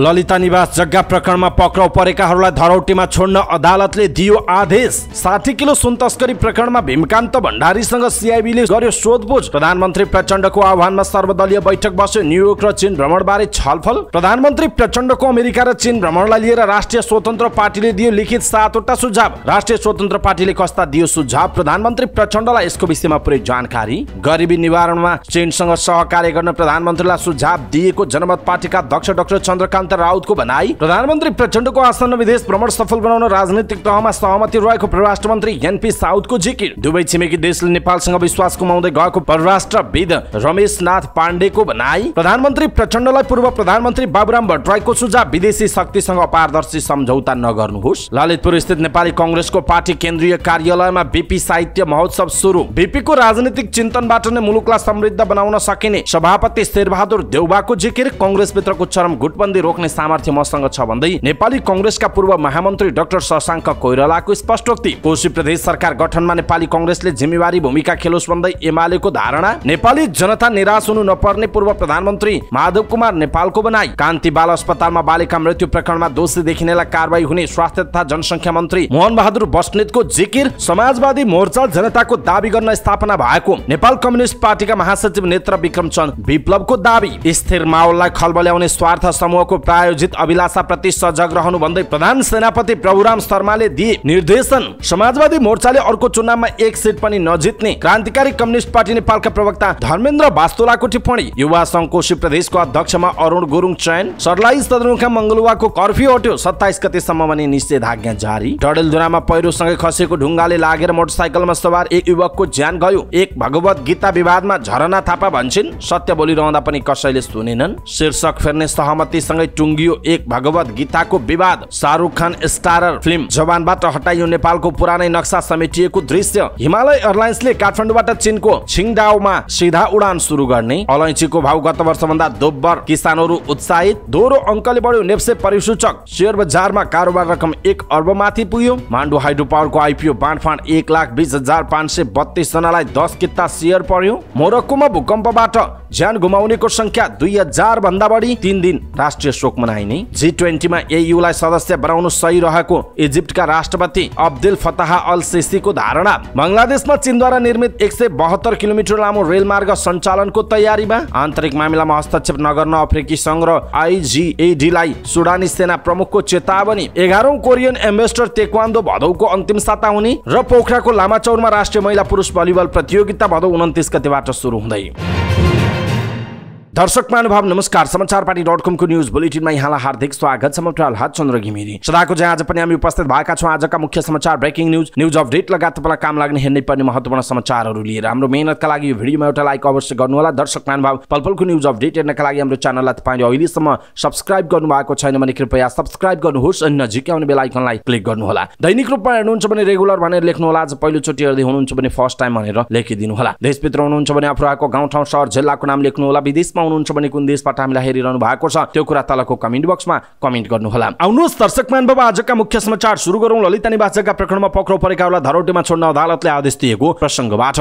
ललिता निवास जग्गा प्रकरणमा पक्राउ परेकाहरूलाई धरौटीमा छोड्न अदालतले दियो आदेश। 60 किलो सुन तस्करी प्रकरणमा भीमकान्त भण्डारीसँग सिआइबीले गर्यो सोधपुछ। प्रधानमन्त्री प्रचण्डको आह्वानमा सर्वदलीय बैठक बस्यो। न्युयोर्क र चीन भ्रमणबारे छलफल। प्रधानमन्त्री प्रचण्डको अमेरिका र चीन भ्रमणलाई लिएर राष्ट्रिय स्वतन्त्र पार्टीले दियो लिखित 7वटा सुझाव। राष्ट्रिय स्वतन्त्र पार्टीले कस्ता दियो सुझाव? प्रधानमन्त्री प्रचण्डलाई यसको विषयमा पुरै जानकारी। गरिबी निवारणमा चीनसँग सहकार्य गर्न प्रधानमन्त्रीलाई सुझाव दिएको जनमत पार्टीका अध्यक्ष डाक्टर चन्द्रकान्त राउतको भनाई। प्रधानमन्त्री प्रचण्डको आसन्न विदेश भ्रमण सफल बनाउन राजनीतिक तहमा सहमति रहेको परराष्ट्र मन्त्री एनपी साउदको जिकिर। दुवै छिमेकी देशले नेपालसँग विश्वास गुमाउँदै गएको परराष्ट्रविद रमेशनाथ पाण्डेको भनाई। प्रधानमन्त्री प्रचण्डलाई पूर्व प्रधानमन्त्री बाबुराम भट्टराईको सुझाव। विदेशी शक्तिसँग अपारदर्शी सम्झौता नगर्नुहोस्। ललितपुर स्थित नेपाली कांग्रेसको पार्टी केन्द्रीय कार्यालयमा बीपी साहित्य महोत्सव सुरु। बीपीको राजनीतिक चिन्तनबाट नै मुलुकलाई समृद्ध बनाउन सकिने सभापति शेरबहादुर देउबाको जिकिर। कांग्रेसभित्रको चरम गुटबन्दी रोक्ने सामर्थ्य मसँग छ भन्दै नेपाली कांग्रेसका पूर्व महामन्त्री डाक्टर शशाङ्क कोइरालाको स्पष्टोक्ति। कोशी प्रदेश सरकार गठनमा नेपाली कांग्रेसले जिम्मेवारी भूमिका खेलोस् भन्दै एमालेको धारणा। नेपाली जनता निराश हुनु नपर्ने पूर्व प्रधानमन्त्री माधव कुमार नेपालको भनाई। कान्ति बाल अस्पतालमा बालिका मृत्यु प्रकरणमा दोषी देखिनेलाई कारबाही हुने स्वास्थ्य तथा जनसङ्ख्या मन्त्री मोहन बहादुर बस्नेतको जिकिर। समाजवादी मोर्चा जनताको दाबी गर्न स्थापना भएको नेपाल कम्युनिस्ट पार्टीका महासचिव नेत्र विक्रम चन्द विप्लवको दाबी। स्थिर माहौललाई खलबल्याउने स्वार्थ समूहको प्रायोजित अभिलाषा प्रति सजग रहनु भन्दै प्रधान सेनापति प्रभुराम शर्माले दिए निर्देशन। समाजवादी मोर्चाले अर्को चुनावमा एक सिट पनि नजित्ने क्रान्तिकारी कम्युनिस्ट पार्टी नेपालका प्रवक्ता धर्मेन्द्र बास्तोलाको टिप्पणी। युवा संघ कोशी प्रदेशको अध्यक्षमा अरुण गुरुङ चयन। सर्लाही सदरमुकाम मंगलुवाको कर्फ्यू हट्यो। 27 गतेसम्म भने निषेधाज्ञा जारी। डडेलधुरामा पहिरोसँगै खसेको ढुङ्गाले लागेर मोटरसाइकलमा सवार एक युवकको ज्यान गयो। एक भगवत गीता विवादमा झरना थापा भन्छन् सत्य बोलिरहँदा पनि कसैले सुनेनन्। शीर्षक फेर्ने सहमतिसँगै टुङ्गियो एक भगवत गीताको विवाद। शाहरुख खान स्टारर फिल्म जवानबाट हटाइयो नेपालको पुरानै नक्सा समेटिएको दृश्य। हिमालय एयरलाइन्सले काठमाडौँबाट चीनको छिङडाओमा सीधा उडान सुरु गर्ने। अलैँचीको भाउ गत वर्षभन्दा दोब्बर, किसानहरू उत्साहित। दोहोरो अङ्कले बढ्यो नेप्से परिसूचक। शेयर बजारमा कारोबार रकम 1 अर्ब माथि पुग्यो। माण्डु हाइड्रो पावरको आइपिओ बाँडफाँड 1,20,532 जनालाई 10 किता शेयर पर्यो। मोरक्कोमा भूकम्पबाट ज्यान गुमाउनेको संख्या 2000 भन्दा बढी। 3 दिन राष्ट्रिय शोक मनाइने। G20 मा AU लाई सदस्य बनाउनु सही रहेको इजिप्टका राष्ट्रपति अब्देल फताह अल सिसीको धारणा। बंगलादेशमा चीनद्वारा निर्मित 172 किलोमिटर लामो रेलमार्ग सञ्चालनको तयारीमा। आन्तरिक मामिलामा हस्तक्षेप नगर्न अफ्रिकी संघ र IGAD लाई सुडानी सेना प्रमुखको चेतावनी। 11औं कोरियन एम्बेसडर तेक्वान्दो भदौको अन्तिम साता हुने र पोखराको लामाचौरमा राष्ट्रिय महिला पुरुष भलिबल प्रतियोगिता भदौ 29 गतेबाट सुरु हुँदै। दर्शक महानुभाव नमस्कार। समाचारपाटी.com को न्यूज बुलेटिनमा यहाँलाई हार्दिक स्वागत छ। म प्रहलाद चन्द्र घिमिरे। सदाको चाहिँ आज पनि हामी उपस्थित भएका छौँ आजका मुख्य समाचार, ब्रेकिङ न्यूज अपडेट लगायत तपाईँलाई काम लाग्ने हेर्नै पर्ने महत्त्वपूर्ण समाचारहरू लिएर। हाम्रो मेहनतका लागि यो भिडियोमा एउटा लाइक अवश्य गर्नुहोला। दर्शक महानुभाव पलपलको न्यूज अपडेट हेर्नका लागि हाम्रो च्यानललाई तपाईँले अहिलेसम्म सब्स्क्राइब गर्नुभएको छैन भने कृपया सब्स्क्राइब गर्नुहोस् अनि नजिकै आउने बेल आइकनलाई क्लिक गर्नुहोला। दैनिक रूपमा हेर्नुहुन्छ भने रेगुलर भनेर लेख्नुहोला। आज पहिलोचोटि हेर्दै हुनुहुन्छ भने फर्स्ट टाइम भनेर लेखिदिनुहोला। देशभित्र हुनुहुन्छ भने आफूहरूको गाउँठाउँ सहर जिल्लाको नाम लेख्नुहोला। विदेशमा हुनुहुन्छ भने कुन देशबाट हामीलाई हेरिरहनु भएको छ त्यो कुरा तलको कमेन्ट बक्समा कमेन्ट गर्नुहोला। आउनुहोस् दर्शक महानुभाव आजका मुख्य समाचार सुरु गरौँ। ललिता निवास जग्गा प्रकरणमा पक्राउ परेकाहरूलाई धरौटीमा छोड्न अदालतले आदेश दिएको प्रसङ्गबाट।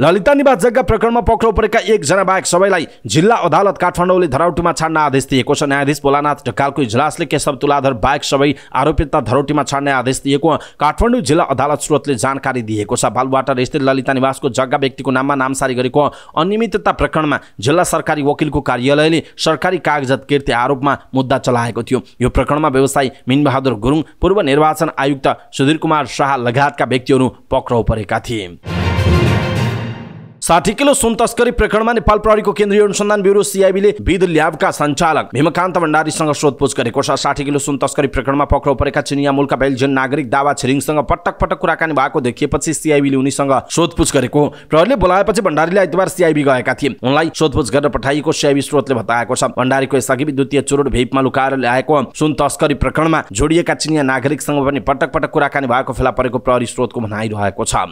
ललिता निवास जग्गा प्रकरणमा पक्राउ परेका 1 जना बाहेक सबैलाई जिल्ला अदालत काठमाडौँले धरौटीमा छाड्न आदेश दिएको छ। न्यायाधीश भोलानाथ ढकालको इजलासले केशव तुलाधर बाहेक सबै आरोपितलाई धरौटीमा छाड्ने आदेश दिएको काठमाडौँ जिल्ला अदालत स्रोतले जानकारी दिएको छ। बालुवाटार स्थित ललिता निवासको जग्गा व्यक्तिको नाममा नामसारी गरेको अनियमितता प्रकरणमा जिल्ला सरकारी वकिलको कार्यालयले सरकारी कागजात किर्ती आरोपमा मुद्दा चलाएको थियो। यो प्रकरणमा व्यवसायी मिनबहादुर गुरुङ, पूर्व निर्वाचन आयुक्त सुधीर कुमार शाह लगायतका व्यक्तिहरू पक्राउ परेका थिए। 60 किलो सुन तस्करी प्रकरणमा नेपाल प्रहरीको केन्द्रीय अनुसन्धान ब्युरो सिआइबीले विध ल्याबका सञ्चालक भीमकान्त भण्डारीसँग सोधपुछ गरेको छ। 60 किलो सुन तस्करी प्रकरणमा पक्राउ परेका चिनिया मूलका बेल्जियन नागरिक दावा छिरिङसँग पटक पटक कुराकानी भएको देखिएपछि सिआइबीले उनीसँग सोधपुछ गरेको। प्रहरीले बोलाएपछि भण्डारीले आइतबार सिआइबी गएका थिए। उनलाई सोधपुछ गर्न पठाइएको सिआइबी स्रोतले बताएको छ। भण्डारीको यसअघि विद्युतीय चुरोट भेपमा लुकाएर ल्याएको सुन तस्करी प्रकरणमा जोडिएका चिनिया नागरिकसँग पनि पटक पटक कुराकानी भएको फेला परेको प्रहरी स्रोतको भनाइरहेको छ।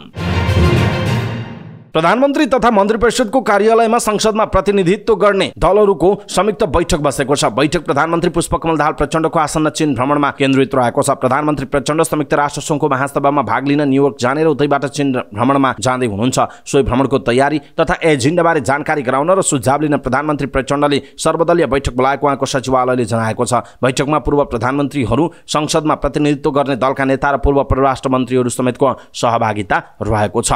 प्रधानमन्त्री तथा मन्त्री परिषदको कार्यालयमा संसदमा प्रतिनिधित्व गर्ने दलहरूको संयुक्त बैठक बसेको छ। बैठक प्रधानमन्त्री पुष्पकमल दाहाल प्रचण्डको आसन्न चीन भ्रमणमा केन्द्रित रहेको छ। प्रधानमन्त्री प्रचण्ड संयुक्त राष्ट्र संघको महासभामा भाग लिन न्युयोर्क जाने र उतैबाट चीन भ्रमणमा जाँदै हुनुहुन्छ। सोही भ्रमणको तयारी तथा एजेन्डाबारे जानकारी गराउन र सुझाव लिन प्रधानमन्त्री प्रचण्डले सर्वदलीय बैठक बोलाएको उहाँको सचिवालयले जनाएको छ। बैठकमा पूर्व प्रधानमन्त्रीहरू, संसदमा प्रतिनिधित्व गर्ने दलका नेता र पूर्व परराष्ट्र मन्त्रीहरू समेतको सहभागिता रहेको छ।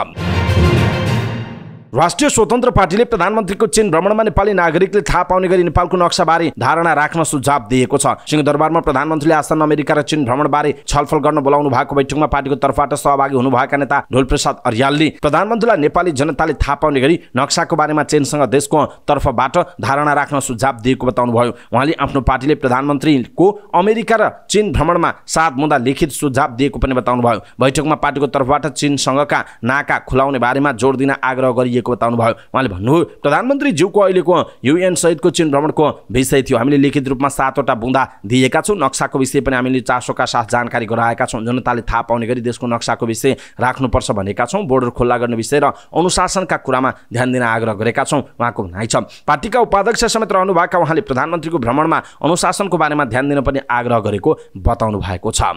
राष्ट्रिय स्वतन्त्र पार्टीले प्रधानमन्त्रीको चीन भ्रमणमा नेपाली नागरिकले थाहा पाउने गरी नेपालको नक्साबारे धारणा राख्न सुझाव दिएको छ। सिंहदरबारमा प्रधानमन्त्रीले आसन्न अमेरिका र चीन भ्रमणबारे छलफल गर्न बोलाउनु भएको बैठकमा पार्टीको तर्फबाट सहभागी हुनुभएका नेता ढोलप्रसाद अर्यालले प्रधानमन्त्रीलाई नेपाली जनताले थाहा पाउने गरी नक्साको बारेमा चीनसँग देशको तर्फबाट धारणा राख्न सुझाव दिएको बताउनुभयो। उहाँले आफ्नो पार्टीले प्रधानमन्त्रीको अमेरिका र चीन भ्रमणमा साथ मुद्दा लिखित सुझाव दिएको पनि बताउनुभयो। बैठकमा पार्टीको तर्फबाट चीनसँगका नाका खुलाउने बारेमा जोड दिन आग्रह गरिएको बताउनुभयो। उहाँले भन्नुभयो, प्रधानमन्त्रीज्यूको अहिलेको युएन सहितको चीन भ्रमणको विषय थियो। हामीले लिखित रूपमा 7वटा बुँदा दिएका छौँ। नक्साको विषय पनि हामीले चासोका साथ जानकारी गराएका छौँ। जनताले थाहा पाउने गरी देशको नक्साको विषय राख्नुपर्छ भनेका छौँ। बोर्डर खुल्ला गर्ने विषय र अनुशासनका कुरामा ध्यान दिन आग्रह गरेका छौँ, उहाँको भनाइ छ। पार्टीका उपाध्यक्ष समेत रहनुभएका उहाँले प्रधानमन्त्रीको भ्रमणमा अनुशासनको बारेमा ध्यान दिन पनि आग्रह गरेको बताउनु भएको छ।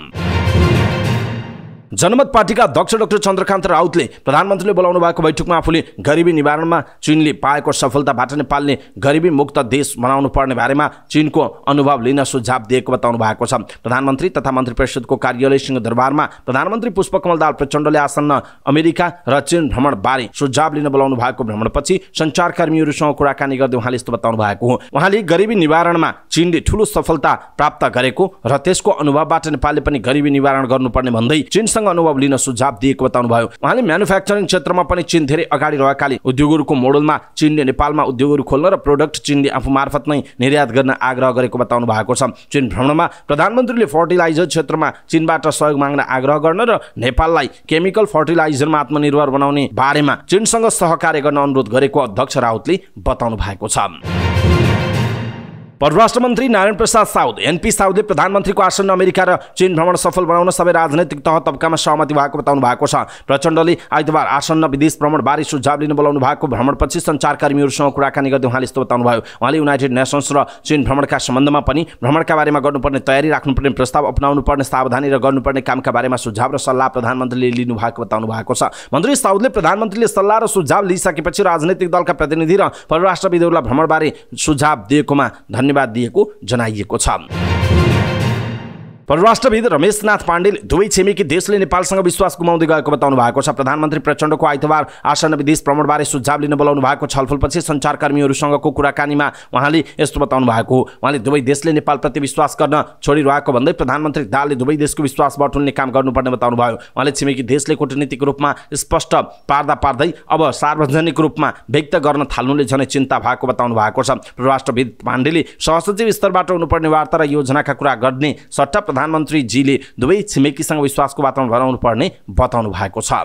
जनमत पार्टीका अध्यक्ष डाक्टर चन्द्रकान्त राउतले प्रधानमन्त्रीले बोलाउनु भएको बैठकमा आफूले गरिबी निवारणमा चीनले पाएको सफलताबाट नेपालले गरिबी मुक्त देश बनाउनु पर्ने बारेमा चीनको अनुभव लिन सुझाव दिएको बताउनु भएको छ। प्रधानमन्त्री तथा मन्त्री परिषदको कार्यालय सिंहदरबारमा प्रधानमन्त्री पुष्पकमल दाहाल प्रचण्डले आसन्न अमेरिका र चीन भ्रमणबारे सुझाव लिन बोलाउनु भएको भ्रमणपछि सञ्चारकर्मीहरूसँग कुराकानी गर्दै उहाँले यस्तो बताउनु भएको हो। उहाँले गरिबी निवारणमा चीनले ठूलो सफलता प्राप्त गरेको र त्यसको अनुभवबाट नेपालले पनि गरिबी निवारण गर्नुपर्ने भन्दै चीन अनुभव लिन सुझाव दिएको बताउनुभयो। उहाँले म्यानुफ्याक्चरिङ क्षेत्रमा पनि चीन धेरै अगाडि रहेकाले उद्योगहरूको मोडलमा चीनले नेपालमा उद्योगहरू खोल्न र प्रोडक्ट चीनले आफू मार्फत नै निर्यात गर्न आग्रह गरेको बताउनु भएको छ। चीन भ्रमणमा प्रधानमन्त्रीले फर्टिलाइजर क्षेत्रमा चीनबाट सहयोग माग्न आग्रह गर्न र नेपाललाई केमिकल फर्टिलाइजरमा आत्मनिर्भर बनाउने बारेमा चीनसँग सहकार्य गर्न अनुरोध गरेको अध्यक्ष राउतले बताउनु भएको छ। परराष्ट्र मन्त्री नारायण प्रसाद साउद एनपी साउदले प्रधानमन्त्रीको आसन्न अमेरिका र चीन भ्रमण सफल बनाउन सबै राजनैतिक तह तबकामा सहमति भएको बताउनु भएको छ। प्रचण्डले आइतबार आसन्न विदेश भ्रमणबारे सुझाव लिन बोलाउनु भएको भ्रमणपछि सञ्चारकर्मीहरूसँग कुराकानी गर्दै उहाँले यस्तो बताउनुभयो। उहाँले युनाइटेड नेसन्स र चीन भ्रमणका सम्बन्धमा पनि भ्रमणका बारेमा गर्नुपर्ने तयारी, राख्नुपर्ने प्रस्ताव, अपनाउनु पर्ने सावधानी र गर्नुपर्ने कामका बारेमा सुझाव र सल्लाह प्रधानमन्त्रीले लिनु भएको बताउनु भएको छ। मन्त्री साउदले प्रधानमन्त्रीले सल्लाह र सुझाव लिइसकेपछि राजनैतिक दलका प्रतिनिधि र परराष्ट्रविदहरूलाई भ्रमणबारे सुझाव दिएकोमा धन्यवाद दिएको जनाइएको छ। परराष्ट्रविद रमेशनाथ पाण्डेले दुवै छिमेकी देशले नेपालसँग विश्वास गुमाउँदै गएको बताउनु भएको छ। प्रधानमन्त्री प्रचण्डको आइतबार आसन्न विदेश भ्रमणबारे सुझाव लिन बोलाउनु भएको छलफलपछि सञ्चारकर्मीहरूसँगको कुराकानीमा उहाँले यस्तो बताउनु भएको हो। उहाँले दुवै देशले नेपालप्रति विश्वास गर्न छोडिरहेको भन्दै प्रधानमन्त्री दाहालले दुवै देशको विश्वास बटुल्ने काम गर्नुपर्ने बताउनु भयो। उहाँले छिमेकी देशले कूटनीतिक रूपमा स्पष्ट पार्दै अब सार्वजनिक रूपमा व्यक्त गर्न थाल्नुले झनै चिन्ता भएको बताउनु भएको छ। परराष्ट्रविद पाण्डेले सहसचिव स्तरबाट हुनुपर्ने वार्ता र योजनाका कुरा गर्ने सट्टा प्रधानमन्त्रीजीले दुवै छिमेकीसँग विश्वासको वातावरण बनाउनु पर्ने बताउनु भएको छ।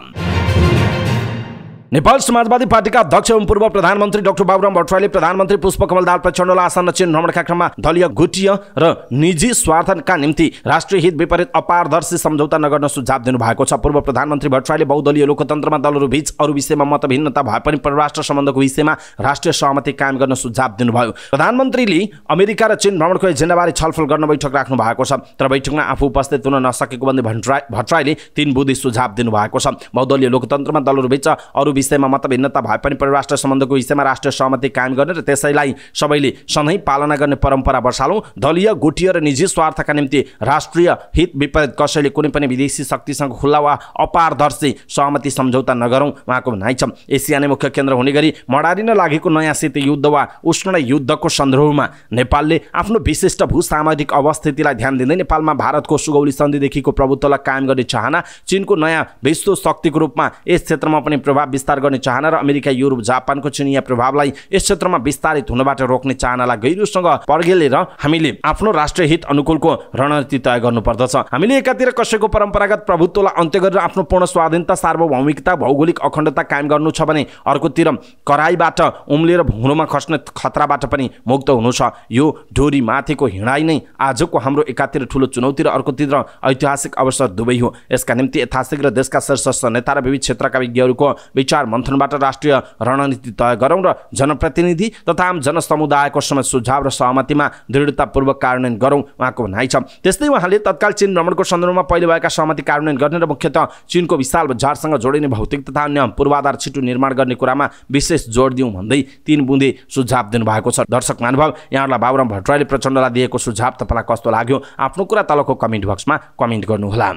नेपाल समाजवादी पार्टीका अध्यक्ष एवं पूर्व प्रधानमन्त्री डाक्टर बाबुराम भट्टराईले प्रधानमन्त्री पुष्पकमल दाहाल प्रचण्डलाई आसन्न चीन भ्रमणका क्रममा दलीय गुटीय र निजी स्वार्थका निम्ति राष्ट्रिय हित विपरीत अपारदर्शी सम्झौता नगर्न सुझाव दिनुभएको छ। पूर्व प्रधानमन्त्री भट्टराईले बहुदलीय लोकतन्त्रमा दलहरूबीच अरू विषयमा मतभिन्नता भए पनि परराष्ट्र सम्बन्धको विषयमा राष्ट्रिय सहमति कायम गर्न सुझाव दिनुभयो। प्रधानमन्त्रीले अमेरिका र चीन भ्रमणको एजेन्डाबारे छलफल गर्न बैठक राख्नु भएको छ, तर बैठकमा आफू उपस्थित हुन नसकेको भन्दै भट्टराईले 3 बुँदे सुझाव दिनुभएको छ। बहुदलीय लोकतन्त्रमा दलहरूबीच अरू विषयमा मतभिन्नता भए पनि परराष्ट्र सम्बन्धको विषयमा राष्ट्रिय सहमति कायम गर्ने र त्यसैलाई सबैले सधैँ पालना गर्ने परम्परा बसालौँ। दलीय गुटीय र निजी स्वार्थका निम्ति राष्ट्रिय हित विपरीत कसैले कुनै पनि विदेशी शक्तिसँग खुल्ला वा अपारदर्शी सहमति सम्झौता नगरौँ, उहाँको भनाइ छ। एसियानै मुख्य केन्द्र हुने गरी मडारिन लागेको नयाँ शीत युद्ध वा उष्ण युद्धको सन्दर्भमा नेपालले आफ्नो विशिष्ट भूसामरिक अवस्थितिलाई ध्यान दिँदै नेपालमा भारतको सुगौली सन्धिदेखिको प्रभुत्वलाई कायम गर्ने चाहना, चीनको नयाँ विश्व शक्तिको रूपमा यस क्षेत्रमा पनि प्रभाव विस्तार गर्ने चाहना र अमेरिका, युरोप, जापानको चिनिया प्रभावलाई यस क्षेत्रमा विस्तारित हुनबाट रोक्ने चाहनालाई गहिरोसँग पर्गेलेर हामीले आफ्नो राष्ट्रिय हित अनुकूलको रणनीति तय गर्नुपर्दछ। हामीले एकातिर कसैको परम्परागत प्रभुत्वलाई अन्त्य गरेर आफ्नो पूर्ण स्वाधीनता, सार्वभौमिकता, भौगोलिक अखण्डता कायम गर्नु छ भने अर्कोतिर कराईबाट उम्लेर भुँडोमा खस्ने खतराबाट पनि मुक्त हुनु छ। यो डोरी माथिको हिँडाइ नै आजको हाम्रो एकातिर ठुलो चुनौती र अर्कोतिर ऐतिहासिक अवसर दुवै हो। यसका निम्ति ऐतिहासिक र देशका शीर्ष नेता र विविध क्षेत्रका विज्ञहरूको विचार विचार मन्थनबाट राष्ट्रिय रणनीति तय गरौँ र जनप्रतिनिधि तथा आम जनसमुदायको समेत सुझाव र सहमतिमा दृढतापूर्वक कार्यान्वयन गरौँ उहाँको भनाइ छ। त्यस्तै उहाँले तत्काल चीन भ्रमणको सन्दर्भमा पहिले भएका सहमति कार्यान्वयन गर्ने र मुख्यतः चीनको विशाल बजारसँग जोडिने भौतिक तथा अन्य पूर्वाधार छिटो निर्माण गर्ने कुरामा विशेष जोड दिउँ भन्दै 3 बुँदे सुझाव दिनुभएको छ। दर्शक महानुभाव, यहाँहरूलाई बाबुराम भट्टराईले प्रचण्डलाई दिएको सुझाव तपाईँलाई कस्तो लाग्यो? आफ्नो कुरा तलको कमेन्ट बक्समा कमेन्ट गर्नुहोला।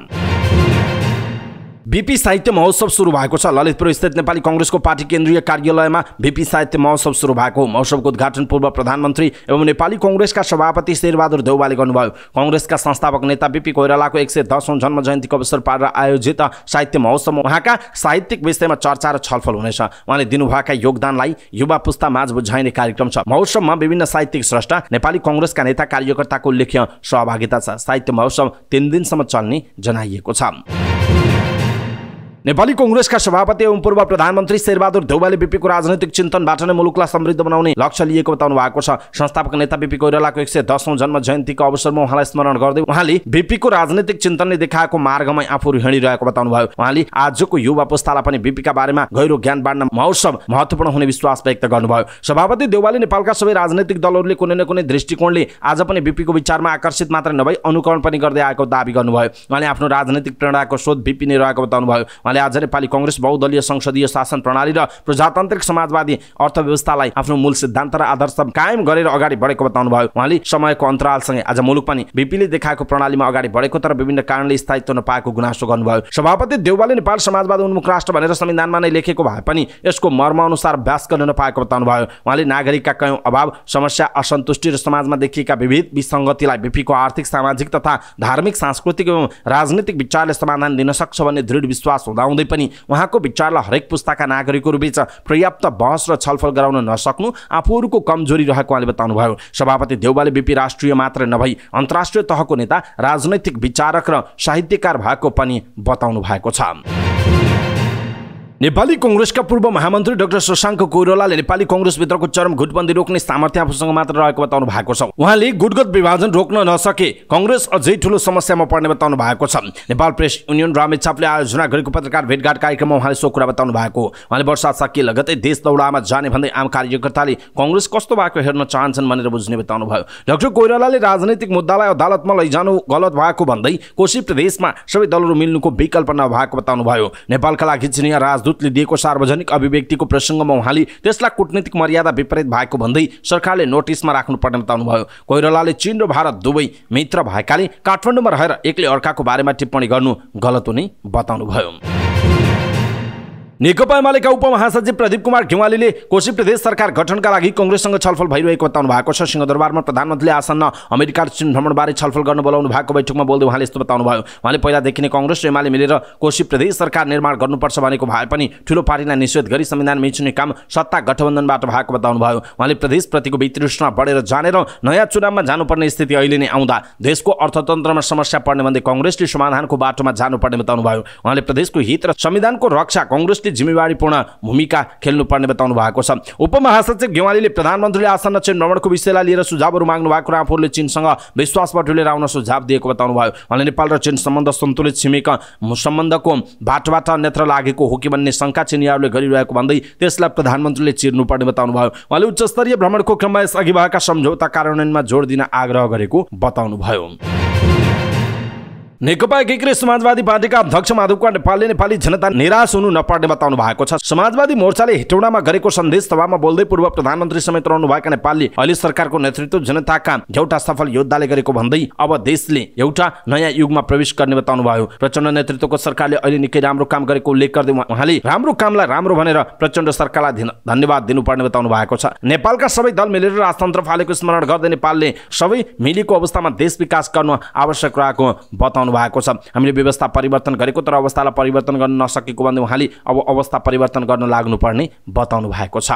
बीपी साहित्य महोत्सव सुरु भएको छ। ललितपुर स्थित नेपाली कांग्रेसको पार्टी केन्द्रीय कार्यालयमा बीपी साहित्य महोत्सव सुरु भएको हो। महोत्सवको उद्घाटन पूर्व प्रधानमन्त्री एवं नेपाली कांग्रेसका सभापति शेरबहादुर देउवाले गर्नुभयो। कांग्रेसका संस्थापक नेता बीपी कोइरालाको 110औं जन्म जयन्तीको अवसर पारेर आयोजित साहित्य महोत्सवमा उहाँका साहित्यिक विषयमा चर्चा र छलफल हुनेछ। उहाँले दिनुभएका योगदानलाई युवा पुस्ता माझ बुझाइने कार्यक्रम छ। महोत्सवमा विभिन्न साहित्यिक स्रष्टा, नेपाली कांग्रेसका नेता कार्यकर्ताको उल्लेख्य सहभागिता छ। साहित्य महोत्सव 3 दिनसम्म चल्ने जनाइएको छ। नेपाली कांग्रेसका सभापति एवं पूर्व प्रधानमन्त्री शेरबहादुर देउवाले बीपीको राजनैतिक चिन्तनबाट नै मुलुकलाई समृद्ध बनाउने लक्ष्य लिएको बताउनु भएको छ। संस्थापक नेता बीपी कोइरालाको 110औं जन्म जयन्तीको अवसरमा उहाँलाई स्मरण गर्दै उहाँले बीपीको राजनैतिक चिन्तनले देखाएको मार्गमै आफूहरू हिँडिरहेको बताउनु भयो। उहाँले आजको युवा पुस्तालाई पनि बीपीका बारेमा गहिरो ज्ञान बाँड्न महोत्सव महत्त्वपूर्ण हुने विश्वास व्यक्त गर्नुभयो। सभापति देउवाले नेपालका सबै राजनैतिक दलहरूले कुनै न कुनै दृष्टिकोणले आज पनि बीपीको विचारमा आकर्षित मात्र नभई अनुकरण पनि गर्दै आएको दाबी गर्नुभयो। उहाँले आफ्नो राजनैतिक प्रेरणाको स्रोत बीपी नै रहेको बताउनु भयो। उहाँले आज नेपाली कांग्रेस बहुदलीय संसदीय शासन प्रणाली र प्रजातान्त्रिक समाजवादी अर्थव्यवस्थालाई आफ्नो मूल सिद्धान्त र आदर्श कायम गरेर अगाडि बढेको बताउनु भयो। उहाँले समयको अन्तरालसँगै आज मुलुक पनि बीपीले देखाएको प्रणालीमा अगाडि बढेको तर विभिन्न कारणले स्थायित्व नपाएको गुनासो गर्नुभयो। सभापति देउवाले नेपाल समाजवाद उन्मुख राष्ट्र भनेर संविधानमा नै लेखेको भए पनि यसको मर्म अनुसार व्यास गर्न नपाएको बताउनु भयो। उहाँले नागरिकका कयौं अभाव, समस्या, असन्तुष्टि र समाजमा देखिएका विविध विसङ्गतिलाई बीपीको आर्थिक, सामाजिक तथा धार्मिक, सांस्कृतिक एवं राजनीतिक विचारले समाधान दिन सक्छ भन्ने दृढ विश्वास हुँदाहुँदै पनि उहाँको विचारलाई हरेक पुस्ताका नागरिकहरू बीच पर्याप्त बहस र छलफल गराउन नसक्नु आफूहरूको कमजोरी रहेको उहाँले बताउनुभयो। सभापति देउवाले बीपी राष्ट्रिय मात्र नभई अन्तर्राष्ट्रिय तहको नेता, राजनैतिक विचारक र साहित्यकार भएको पनि बताउनु भएको छ। नेपाली कांग्रेसका पूर्व महामन्त्री डाक्टर शशाङ्क कोइरालाले नेपाली कांग्रेसभित्रको चरम गुटबन्दी रोक्ने सामर्थ्य आफूसँग मात्र रहेको बताउनु भएको छ। उहाँले गुटगत विभाजन रोक्न नसके कांग्रेस अझै ठूलो समस्यामा पर्ने बताउनु भएको छ। नेपाल प्रेस युनियन रामेछापले आयोजना गरेको पत्रकार भेटघाट कार्यक्रममा उहाँले सो कुरा बताउनु भएको। उहाँले वर्षा सकिए लगतै देश दौडामा जाने भन्दै आम कार्यकर्ताले कांग्रेस कस्तो भएको हेर्न चाहन्छन् भनेर बुझ्ने बताउनु भयो। डाक्टर कोइरालाले राजनैतिक मुद्दालाई अदालतमा लैजानु गलत भएको भन्दै कोशी प्रदेशमा सबै दलहरू मिल्नुको विकल्प नभएको बताउनु भयो। नेपालका लागि चिनिया राजदूतले दिएको सार्वजनिक अभिव्यक्तिको प्रसङ्गमा उहाँले त्यसलाई कूटनीतिक मर्यादा विपरीत भएको भन्दै सरकारले नोटिसमा राख्नुपर्ने बताउनुभयो। कोइरालाले चीन र भारत दुवै मित्र भएकाले काठमाडौँमा रहेर एकले अर्काको बारेमा टिप्पणी गर्नु गलत हुने बताउनुभयो। नेकपा एमालेका उपमहासचिव प्रदीप कुमार घेवालीले कोशी प्रदेश सरकार गठनका लागि कांग्रेससँग छलफल भइरहेको बताउनु भएको छ। सिंहदरबारमा प्रधानमन्त्रीले आसन्न अमेरिका र चीन भ्रमणबारे छलफल गर्न बोलाउनु भएको बैठकमा बोल्दै उहाँले यस्तो बताउनु भयो। उहाँले पहिलादेखि नै कांग्रेस र एमाले मिलेर कोशी प्रदेश सरकार निर्माण गर्नुपर्छ भनेको भए पनि ठूलो पार्टीलाई निषेध गरी संविधान मिच्ने काम सत्ता गठबन्धनबाट भएको बताउनु भयो। उहाँले प्रदेशप्रतिको वितृष्णा बढेर जाने र नयाँ चुनावमा जानुपर्ने स्थिति अहिले नै आउँदा देशको अर्थतन्त्रमा समस्या पर्ने भन्दै कांग्रेसले समाधानको बाटोमा जानुपर्ने बताउनु भयो। उहाँले प्रदेशको हित र संविधानको रक्षा कांग्रेसले जिम्मेवारीपूर्ण भूमिका खेल्नुपर्ने बताउनु भएको छ। उपमहासचिव घेवालीले प्रधानमन्त्रीले आसन्न चीन भ्रमणको विषयलाई लिएर सुझावहरू माग्नु भएको र आफूहरूले चीनसँग विश्वास बटुलेर आउन सुझाव दिएको बताउनु भयो। उहाँले नेपाल र चीन सम्बन्ध सन्तुलित छिमेक सम्बन्धको बाटोबाट अन्यत्र लागेको हो कि भन्ने शङ्का चिनियाहरूले गरिरहेको भन्दै त्यसलाई प्रधानमन्त्रीले चिर्नुपर्ने बताउनु भयो। उहाँले उच्चस्तरीय भ्रमणको क्रममा यसअघि भएका सम्झौता कार्यान्वयनमा जोड दिन आग्रह गरेको बताउनु भयो। नेकपा एकीकृत समाजवादी पार्टीका अध्यक्ष माधव कुमार नेपालले नेपाली जनता निराश हुनु नपर्ने बताउनु भएको छ। समाजवादी मोर्चाले हेटौडामा गरेको सन्देश सभामा बोल्दै पूर्व प्रधानमन्त्री समेत रहनुभएका नेपालले अहिले सरकारको नेतृत्व जनताका एउटा सफल योद्धाले गरेको भन्दै अब देशले एउटा नयाँ युगमा प्रवेश गर्ने बताउनु भयो। प्रचण्ड नेतृत्वको सरकारले अहिले निकै राम्रो काम गरेको उल्लेख गर्दै उहाँले राम्रो कामलाई राम्रो भनेर प्रचण्ड सरकारलाई धन्यवाद दिनुपर्ने बताउनु भएको छ। नेपालका सबै दल मिलेर राजतन्त्र फालेको स्मरण गर्दै नेपालले सबै मिलेको अवस्थामा देश विकास गर्न आवश्यक रहेको बताउनु भएको छ। हामीले व्यवस्था परिवर्तन गरेको तर अवस्थालाई परिवर्तन गर्न नसकेको भन्दै उहाँले अब अवस्था परिवर्तन गर्न लाग्नुपर्ने बताउनु भएको छ।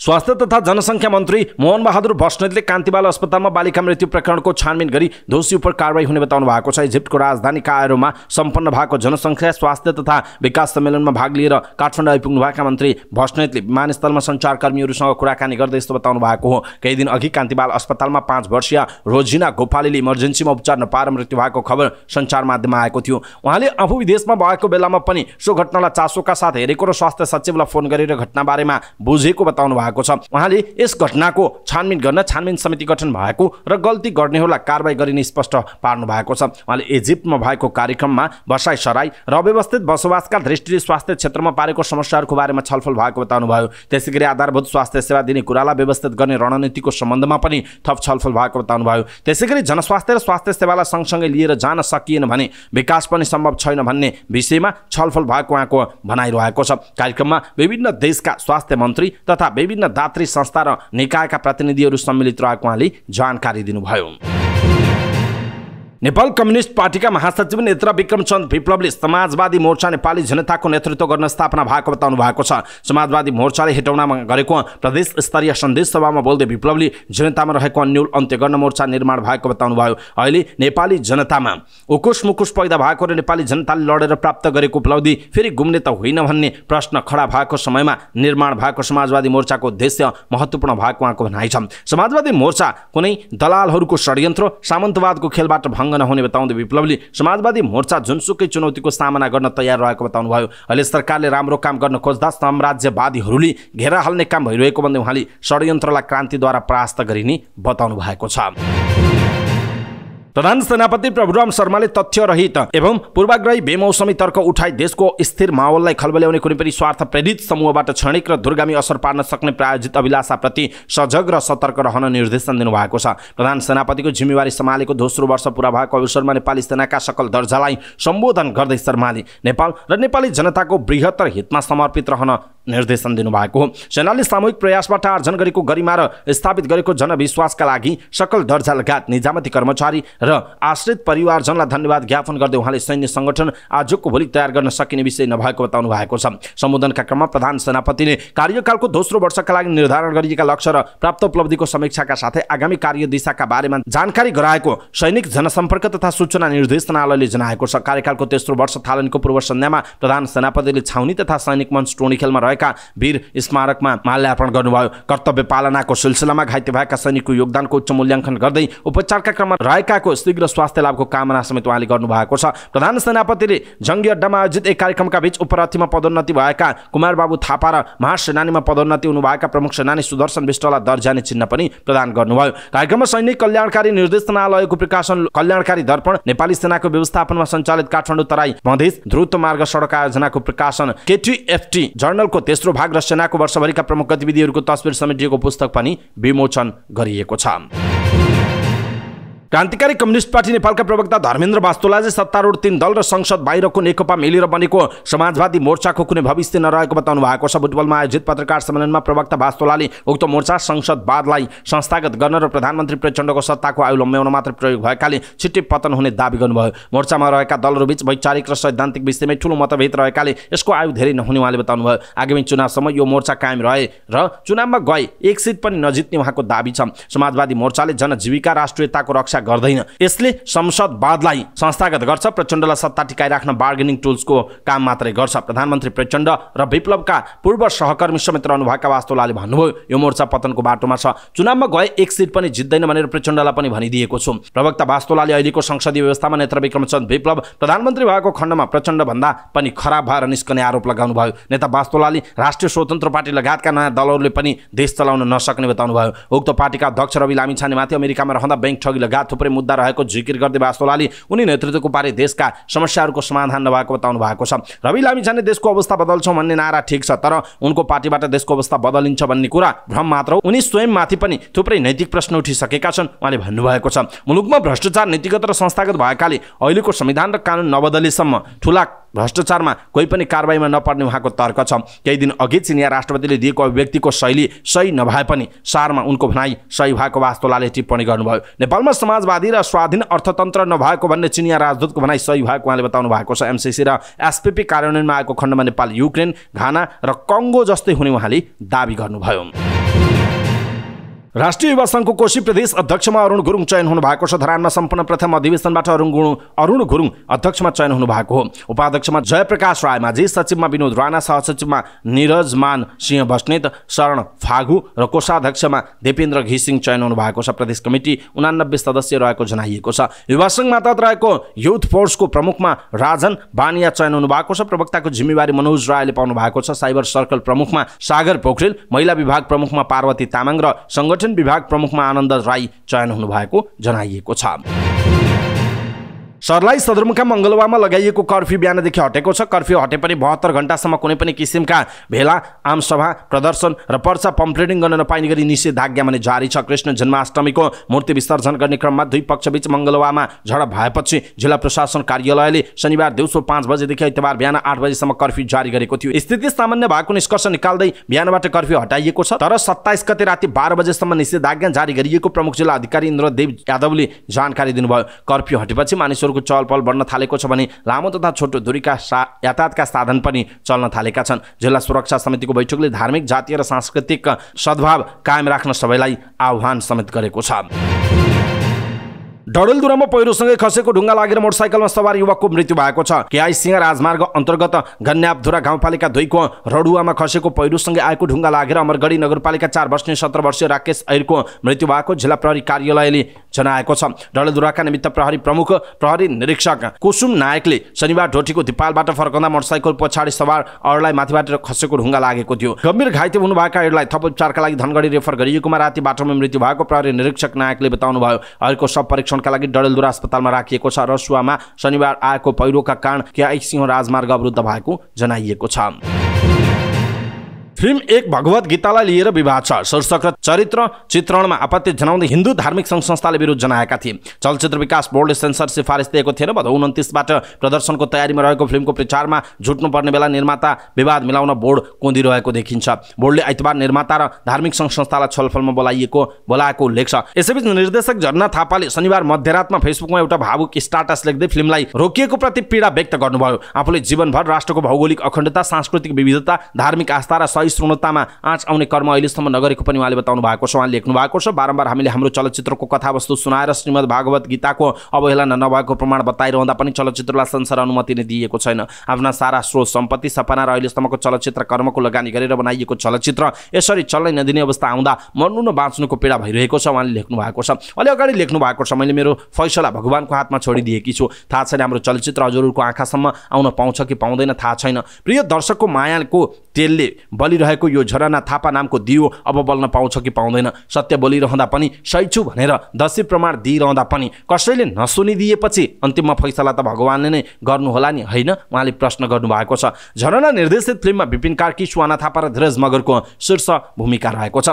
स्वास्थ्य तथा जनसङ्ख्या मन्त्री मोहन बहादुर बस्नेतले कान्तिबाल अस्पतालमा बालिका मृत्यु प्रकरणको छानबिन गरी दोषी उप कारबाही हुने बताउनु भएको छ। इजिप्टको राजधानी कायरोमा सम्पन्न भएको जनसङ्ख्या स्वास्थ्य तथा विकास सम्मेलनमा भाग लिएर काठमाडौँ आइपुग्नुभएका मन्त्री बस्नेतले विमानस्थलमा सञ्चारकर्मीहरूसँग कुराकानी गर्दै यस्तो बताउनु भएको हो। केही दिन अघि कान्तिबाल अस्पतालमा 5 वर्षीय रोजिना गोपालीले इमर्जेन्सीमा उपचार नपाएर मृत्यु भएको खबर सञ्चार माध्यममा आएको थियो। उहाँले आफू विदेशमा भएको बेलामा पनि सो घटनालाई चासोका साथ हेरेको र स्वास्थ्य सचिवलाई फोन गरेर घटनाबारेमा बुझेको बताउनु भएको छ। उहाँले यस घटनाको छानबिन गर्न छानबिन समिति गठन भएको र गल्ती गर्नेहरूलाई कारबाही गरिने स्पष्ट पार्नु भएको छ। उहाँले इजिप्टमा भएको कार्यक्रममा बसाइसराई र अव्यवस्थित बसोबासका दृष्टिले स्वास्थ्य क्षेत्रमा पारेको समस्याहरूको बारेमा छलफल भएको बताउनुभयो। त्यसैगरी आधारभूत स्वास्थ्य सेवा दिने कुरालाई व्यवस्थित गर्ने रणनीतिको सम्बन्धमा पनि थप छलफल भएको बताउनुभयो। त्यसैगरी जनस्वास्थ्य र स्वास्थ्य सेवालाई सँगसँगै लिएर जान सकिएन भने विकास पनि सम्भव छैन भन्ने विषयमा छलफल भएको उहाँको भनाइरहेको छ। कार्यक्रममा विभिन्न देशका स्वास्थ्य मन्त्री तथा विभिन्न दात्री संस्था र निकायका प्रतिनिधिहरू सम्मिलित रहेको उहाँले जानकारी दिनुभयो। नेपाल कम्युनिस्ट पार्टीका महासचिव नेता विक्रमचन्द्र विप्लवले समाजवादी मोर्चा नेपाली जनताको नेतृत्व गर्न स्थापना भएको बताउनु भएको छ। समाजवादी मोर्चाले हेटौडामा गरेको प्रदेश स्तरीय सन्देश सभामा बोल्दै विप्लवले जनतामा रहेको अन्यल अन्त्य गर्न मोर्चा निर्माण भएको बताउनुभयो। अहिले नेपाली जनतामा उकुस मुकुस पैदा भएको र नेपाली जनताले लडेर प्राप्त गरेको उपलब्धि फेरि गुम्ने त होइन भन्ने प्रश्न खडा भएको समयमा निर्माण भएको समाजवादी मोर्चाको उद्देश्य महत्त्वपूर्ण भएको उहाँको भनाइ छ। समाजवादी मोर्चा कुनै दलालहरूको षड्यन्त्र सामन्तवादको खेलबाट भङ्ग नहुने बताउँदै विप्लवले समाजवादी मोर्चा जुनसुकै चुनौतीको सामना गर्न तयार रहेको बताउनुभयो। अहिले सरकारले राम्रो काम गर्न खोज्दा साम्राज्यवादीहरूले घेरा हाल्ने काम भइरहेको भन्दै उहाँले षड्यन्त्रलाई क्रान्तिद्वारा परास्त गरिने बताउनु भएको छ। प्रधान सेनापति प्रभुराम शर्माले तथ्यरहित एवं पूर्वाग्रही बेमौसमी तर्क उठाई देशको स्थिर माहौललाई खलबल्याउने कुनै पनि स्वार्थ प्रेरित समूहबाट क्षणिक र दूरगामी असर पार्न सक्ने प्रायोजित अभिलाषाप्रति सजग र सतर्क रहन निर्देशन दिनुभएको छ। प्रधान सेनापतिको जिम्मेवारी सम्हालेको दोस्रो वर्ष पूरा भएको अवसरमा नेपाली सेनाका सकल दर्जालाई सम्बोधन गर्दै शर्माले नेपाल र नेपाली जनताको बृहत्तर हितमा समर्पित रहन निर्देशन दिनुभएको हो। सेनाले सामूहिक प्रयासबाट आर्जन गरेको गरिमा र स्थापित गरेको जनविश्वासका लागि सकल दर्जा लगायत निजामती कर्मचारी र आश्रित परिवारजनलाई धन्यवाद ज्ञापन गर्दै उहाँले सैन्य संगठन आजको भोलि तयार गर्न सकिने विषय नभएको बताउनु भएको छ। सम्बोधनका क्रममा प्रधान सेनापतिले कार्यकालको दोस्रो वर्षका लागि निर्धारण गरिएका लक्ष्य र प्राप्त उपलब्धिको समीक्षाका साथै आगामी कार्यदिशाका बारेमा जानकारी गराएको सैनिक जनसम्पर्क तथा सूचना निर्देशनालयले जनाएको छ। कार्यकालको तेस्रो वर्ष थालनीको पूर्व सन्ध्यामा प्रधान सेनापतिले छाउनी तथा सैनिक मञ्च टोणीखेलमा रहेका वीर स्मारकमा माल्यार्पण गर्नुभयो। कर्तव्य पालनाको सिलसिलामा घाइते भएका सैनिकको योगदानको उच्च मूल्याङ्कन गर्दै उपचारका क्रममा रहेकाको शीघ्र स्वास्थ्य लाभको कामना समेत उहाँले गर्नुभएको छ। प्रधान सेनापतिले जङ्गी अड्डामा आयोजित एक कार्यक्रमका बीच उपरथीमा पदोन्नति भएका कुमार बाबु थापा र महासेनानीमा पदोन्नति हुनुभएका प्रमुख सेनानी सुदर्शन विष्टलाई दर्जानी चिन्ह पनि प्रदान गर्नुभयो। कार्यक्रममा सैनिक कल्याणकारी निर्देशनालयको प्रकाशन कल्याणकारी दर्पण नेपाली सेनाको व्यवस्थापनमा सञ्चालित काठमाडौँ तराई मधेस द्रुत मार्ग सडक आयोजनाको प्रकाशन केटीएफटी जर्नलको तेस्रो भाग र सेनाको वर्षभरिका प्रमुख गतिविधिहरूको तस्बिर समेटिएको पुस्तक पनि विमोचन गरिएको छ। क्रान्तिकारी कम्युनिस्ट पार्टी नेपालका प्रवक्ता धर्मेन्द्र वास्तोलाले सत्तारूढ 3 दल र संसद बाहिरको नेकपा मिलेर बनेको समाजवादी मोर्चाको कुनै भविष्य नरहेको बताउनु भएको छ। बुटवलमा आयोजित पत्रकार सम्मेलनमा प्रवक्ता वास्तोलाले उक्त मोर्चा संसदवादलाई संस्थागत गर्न र प्रधानमन्त्री प्रचण्डको सत्ताको आयु लम्ब्याउन मात्र प्रयोग भएकाले छिट्टै पतन हुने दाबी गर्नुभयो। मोर्चामा रहेका दलहरूबीच वैचारिक र सैद्धान्तिक विषयमै ठूलो मतभेद रहेकाले यसको आयु धेरै नहुने उहाँले बताउनुभयो। आगामी चुनावसम्म यो मोर्चा कायम रहे र चुनावमा गए एक सिट पनि नजित्ने उहाँको दाबी छ। समाजवादी मोर्चाले जनजीविका राष्ट्रियताको रक्षा गर्दैन, यसले संसदवादलाई संस्थागत गर्छ, प्रचण्डलाई सत्ता टिकाइराख्न बार्गेनिङ टुल्सको काम मात्रै गर्छ। प्रधानमन्त्री प्रचण्ड र विप्लवका पूर्व सहकर्मी समेत रहनुभएका वास्तोलाले भन्नुभयो यो मोर्चा पतनको बाटोमा छ, चुनावमा गए एक सिट पनि जित्दैन भनेर प्रचण्डलाई पनि भनिदिएको छु। प्रवक्ता वास्तोलाले अहिलेको संसदीय व्यवस्थामा नेता विक्रमचन्द्र विप्लव प्रधानमन्त्री भएको खण्डमा प्रचण्ड भन्दा पनि खराब भएर निस्कने आरोप लगाउनु भयो। नेता वास्तोलाले राष्ट्रिय स्वतन्त्र पार्टी लगायतका नयाँ दलहरूले पनि देश चलाउन नसक्ने बताउनु भयो। उक्त पार्टीका अध्यक्ष रवि लामिछानेमाथि अमेरिकामा रहँदा बैंक ठगी लगायत थुप्रै मुद्दा रहेको जिकिर गर्दै वास्तोलाले उनी नेतृत्वको पार्टी देशका समस्याहरूको समाधान नभएको बताउनु भएको छ। रवि लामिछाने देशको अवस्था बदल्छौँ भन्ने नारा ठिक छ, तर उनको पार्टीबाट देशको अवस्था बदलिन्छ भन्ने कुरा भ्रम मात्र हो। उनी स्वयंमाथि पनि थुप्रै नैतिक प्रश्न उठिसकेका छन् उहाँले भन्नुभएको छ। मुलुकमा भ्रष्टाचार नीतिगत र संस्थागत भएकाले अहिलेको संविधान र कानुन नबदलेसम्म ठुला भ्रष्टाचारमा कोही पनि कारबाहीमा नपर्ने उहाँको तर्क छ। केही दिन अघि चिनिया राष्ट्रपतिले दिएको अभिव्यक्तिको शैली सही नभए पनि सारमा उनको भनाइ सही भएको वास्तोलाले टिप्पणी गर्नुभयो। नेपालमा समाजवादी र स्वाधीन अर्थतन्त्र नभएको भन्ने चिनिया राजदूतको भनाइ सही भएको उहाँले बताउनु भएको छ। एमसीसी र एसपीपी कार्यान्वयनमा आएको खण्डमा नेपाल, युक्रेन, घाना र कङ्गो जस्तै हुने उहाँले दाबी गर्नुभयो। राष्ट्रिय युवा संघको कोशी प्रदेश अध्यक्षमा अरुण गुरुङ चयन हुनु भएको छ। धरानमा सम्पन्न प्रथम अधिवेशनबाट अरुण गुरुङ अध्यक्षमा चयन हुनु भएको हो। उपाध्यक्षमा जयप्रकाश रायमाझी, सचिवमा विनोद राणा, सहसचिवमा निरजमान सिंह बस्नेत, शरण फागु र कोषाध्यक्षमा देपेन्द्र घिसिङ चयन हुनु भएको छ। प्रदेश कमिटी 89 सदस्य रहेको जनाइएको छ। युवा संघ मातहत रहेको युथ फोर्सको प्रमुखमा राजन बानिया चयन हुनु भएको छ। प्रवक्ताको जिम्मेवारी मनोज रायले पाउनु भएको छ। साइबर सर्कल प्रमुखमा सागर पोखरेल, महिला विभाग प्रमुखमा पार्वती तामाङ र संगठन विभाग प्रमुखमा आनन्द राई चयन हुनु भएको जनाइएको छ। सर्लाही सदरमुकाम मङ्गलवारमा लगाइएको कर्फ्यू बिहानदेखि हटेको छ। कर्फ्यू हटे पनि 72 घण्टासम्म कुनै पनि किसिमका भेला, आमसभा, प्रदर्शन र पर्चा पम्पलेटिङ गर्न नपाइने गरी निषेधाज्ञा भने जारी छ। कृष्ण जन्माष्टमीको मूर्ति विसर्जन गर्ने क्रममा दुई पक्षबीच मङ्गलवारमा झडप भएपछि जिल्ला प्रशासन कार्यालयले शनिबार दिउँसो 5 बजेदेखि आइतबार बिहान 8 बजेसम्म कर्फ्यू जारी गरेको थियो। स्थिति सामान्य भएको निष्कर्ष निकाल्दै बिहानबाट कर्फ्यू हटाइएको छ। तर 27 गते राति 12 बजेसम्म निषेधाज्ञा जारी गरिएको प्रमुख जिल्ला अधिकारी इन्द्रदेव यादवले जानकारी दिनुभयो। कर्फ्यू हटेपछि मानिसहरू चलपल बढ्न थालेको छ भने लामो तथा छोटो दूरीका यातायातका साधन पनि चल्न थालेका छन्। जिल्ला सुरक्षा समितिको बैठकले धार्मिक, जातीय र सांस्कृतिक सद्भाव कायम राख्न सबैलाई आह्वान समेत गरेको छ। डडेलधुरामा पहिरोसँगै खसेको ढुङ्गा लागेर मोटरसाइकलमा सवार युवकको मृत्यु भएको छ। केआई सिंह राजमार्ग अन्तर्गत गन्यापधुरा गाउँपालिका 2 को रडुवामा खसेको पहिरोसँगै आएको ढुङ्गा लागेर अमरगढी नगरपालिका 4 बस्ने 17 वर्षीय राकेश ऐरको मृत्यु भएको जिल्ला प्रहरी कार्यालयले जनाएको छ। डडेलधुराका निमित्त प्रहरी प्रमुख प्रहरी निरीक्षक कुसुम नायकले शनिबार ढोटीको दिपालबाट फर्कँदा मोटरसाइकल पछाडि सवार अरूलाई माथिबाट खसेको ढुङ्गा लागेको थियो। गम्भीर घाइते हुनुभएका अरूलाई थप उपचारका लागि धनगढी रेफर गरिएकोमा राति बाटोमा मृत्यु भएको प्रहरी निरीक्षक नायकले बताउनुभयो। अरूको शव परीक्षणका लागि डडेलधुरा अस्पतालमा राखिएको छ। रसुवामा शनिबार आएको पहिरोका कारण केआई सिंह राजमार्ग अवरुद्ध भएको जनाइएको छ। फिल्म एक भगवत गीतालाई लिएर विवाद छ। शीर्षक र चरित्र चित्रणमा आपत्ति जनाउँदै हिन्दू धार्मिक सङ्घ संस्थाले विरोध जनाएका थिए। चलचित्र विकास बोर्डले सेन्सर सिफारिस दिएको थिएन। भदौ 29बाट प्रदर्शनको तयारीमा रहेको फिल्मको प्रचारमा जुट्नुपर्ने बेला निर्माता विवाद मिलाउन बोर्ड कोँदिरहेको देखिन्छ। बोर्डले आइतबार निर्माता र धार्मिक सङ्घ संस्थालाई छलफलमा बोलाएको उल्लेख छ। यसैबीच निर्देशक झरना थापाले शनिबार मध्यरातमा फेसबुकमा एउटा भावुक स्टाटस लेख्दै फिल्मलाई रोकिएको प्रति पीडा व्यक्त गर्नुभयो। आफूले जीवनभर राष्ट्रको भौगोलिक अखण्डता, सांस्कृतिक विविधता, धार्मिक आस्था र सहिष्णुतामा आँच आउने कर्म अहिलेसम्म नगरेको पनि उहाँले बताउनु भएको छ। उहाँले लेख्नु भएको छ, बारम्बार हामीले हाम्रो चलचित्रको कथावस्तु सुनाएर श्रीमद् भागवत गीताको अवहेलना नभएको प्रमाण बताइरहँदा पनि चलचित्रलाई सेन्सर अनुमति नै दिएको छैन। आफ्ना सारा स्रोत सम्पत्ति, सपना र अहिलेसम्मको चलचित्र कर्मको लगानी गरेर बनाइएको चलचित्र यसरी चल्नै नदिने अवस्था आउँदा मर्नु न बाँच्नुको पीडा भइरहेको छ उहाँले लेख्नु भएको छ। अलि अगाडि लेख्नु भएको छ, मैले मेरो फैसला भगवानको हातमा छोडिदिएकी छु। थाहा छैन हाम्रो चलचित्र हजुरहरूको आँखासम्म आउन पाउँछ कि पाउँदैन, थाहा छैन। प्रिय दर्शकको मायाको तेलले बलिरहेको यो झरना थापा नामको दियो अब बल्न पाउँछ कि पाउँदैन। सत्य बोलिरहँदा पनि सही छु भनेर दशी प्रमाण दिइरहँदा पनि कसैले नसुनिदिएपछि अन्तिममा फैसला त भगवानले नै गर्नुहोला नि, होइन? उहाँले प्रश्न गर्नुभएको छ। झरना निर्देशित फिल्ममा विपिन कार्की, सुहाना थापा र धीरज मगरको शीर्ष भूमिका रहेको छ।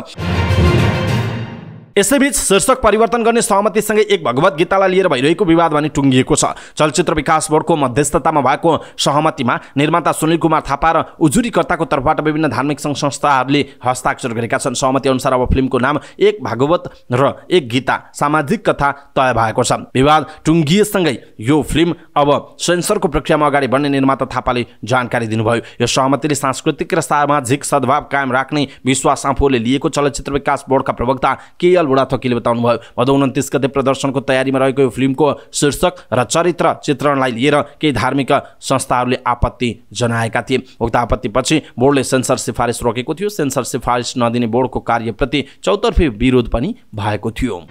यसैबीच शीर्षक परिवर्तन गर्ने सहमतिसँगै एक भगवत गीतालाई लिएर भइरहेको विवाद भने टुङ्गिएको छ। चलचित्र विकास बोर्डको मध्यस्थतामा भएको सहमतिमा निर्माता सुनिल कुमार थापा र उजुरीकर्ताको तर्फबाट विभिन्न धार्मिक सङ्घ संस्थाहरूले हस्ताक्षर गरेका छन्। सहमति अनुसार अब फिल्मको नाम एक भागवत र एक गीता सामाजिक कथा तय भएको छ। विवाद टुङ्गिएसँगै यो फिल्म अब सेन्सरको प्रक्रियामा अगाडि बढ्ने निर्माता थापाले जानकारी दिनुभयो। यो सहमतिले सांस्कृतिक र सामाजिक सद्भाव कायम राख्ने विश्वास आफूले लिएको चलचित्र विकास बोर्डका प्रवक्ता केएल बुढाथोकीले बताउनुभयो। भदौ 29 गते प्रदर्शनको तयारीमा रहेको यो फिल्मको शीर्षक र चरित्र चित्रणलाई लिएर केही धार्मिक संस्थाहरूले आपत्ति जनाएका थिए। उक्त आपत्तिपछि बोर्डले सेन्सर सिफारिस रोकेको थियो। सेन्सर सिफारिस नदिने बोर्डको कार्यप्रति चौतर्फी विरोध पनि भएको थियो।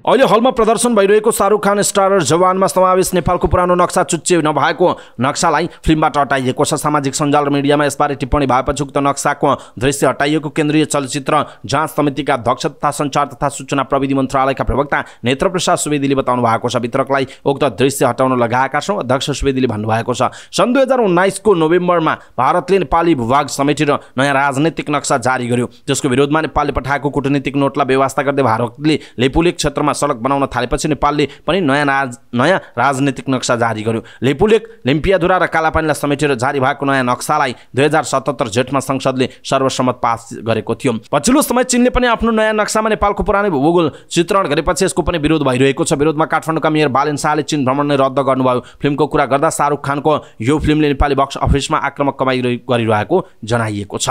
अहिले हलमा प्रदर्शन भइरहेको शाहरुख खान स्टारर जवानमा समावेश नेपालको पुरानो नक्सा चुच्चे नभएको नक्सालाई फिल्मबाट हटाइएको छ। सामाजिक सञ्जाल र मिडियामा यसबारे टिप्पणी भएपछि उक्त नक्साको दृश्य हटाइएको केन्द्रीय चलचित्र जाँच समितिका अध्यक्ष तथा सञ्चार तथा सूचना प्रविधि मन्त्रालयका प्रवक्ता नेत्रप्रसाद सुवेदीले बताउनु भएको छ। वितरकलाई उक्त दृश्य हटाउन लगाएका छौँ, अध्यक्ष सुवेदीले भन्नुभएको छ। सन् 2019 को नोभेम्बरमा भारतले नेपाली भूभाग समेटेर नयाँ राजनैतिक नक्सा जारी गर्यो। त्यसको विरोधमा नेपालले पठाएको कूटनीतिक नोटलाई व्यवस्था गर्दै भारतले लेपुलेक क्षेत्रमा सडक बनाउन थालेपछि नेपालले पनि नयाँ राजनीतिक नक्सा जारी गर्यो। लेपुलेक, लिम्पियाधुरा र कालापानीलाई समेटेर जारी भएको नयाँ नक्सालाई 2077 जेठमा संसदले सर्वसम्मत पास गरेको थियो। पछिल्लो समय चीनले पनि आफ्नो नयाँ नक्सामा नेपालको पुरानै भूगोल चित्रण गरेपछि यसको पनि विरोध भइरहेको छ। विरोधमा काठमाडौँका मेयर बालेन शाहले चीन भ्रमण नै रद्द गर्नुभयो। फिल्मको कुरा गर्दा शाहरुख खानको यो फिल्मले नेपाली बक्स अफिसमा आक्रामक कमाइ गरिरहेको जनाइएको छ।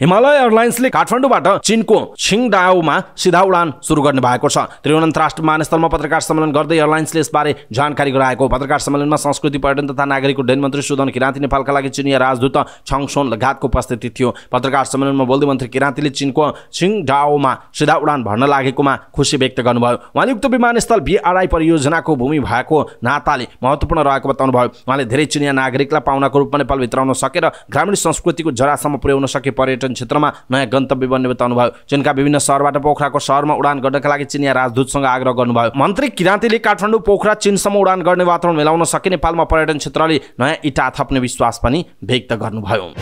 हिमालय एयरलाइन्सले काठमाडौँबाट चीनको छिङडाओमा सिधा उडान सुरु गर्ने भएको छ। त्रिभुवन अन्तर्राष्ट्रिय विमानस्थलमा पत्रकार सम्मेलन गर्दै एयरलाइन्सले यसबारे जानकारी गराएको। पत्रकार सम्मेलनमा संस्कृति, पर्यटन तथा नागरिक उड्डयन मन्त्री सुदन किराँती, नेपालका लागि चिनिया राजदूत छङसोन लगायतको उपस्थिति थियो। पत्रकार सम्मेलनमा बोल्दै मन्त्री किराँतीले चीनको छिङडाओमा सिधा उडान भर्न लागेकोमा खुसी व्यक्त गर्नुभयो। उहाँले उक्त विमानस्थल BRI परियोजनाको भूमि भएको नाताले महत्त्वपूर्ण रहेको बताउनुभयो। उहाँले धेरै चिनिया नागरिकलाई पाहुनाको रूपमा नेपाल भित्राउन सकेर ग्रामीण संस्कृतिको जरासम्म पुर्याउन सके पर्यटन क्षेत्रमा नयाँ गन्तव्य बन्ने बताउनुभयो। चीनका विभिन्न शहरबाट पोखराको शहरमा उडान गर्नका लागि चिनिया राजदूतसँग आग्रह गर्नुभयो। मन्त्री किराँतीले काठमाडौँ पोखरा चीनसम्म उडान गर्ने वातावरण मिलाउन सके नेपालमा पर्यटन क्षेत्रले नयाँ इँटा थप्ने विश्वास पनि व्यक्त गर्नुभयो।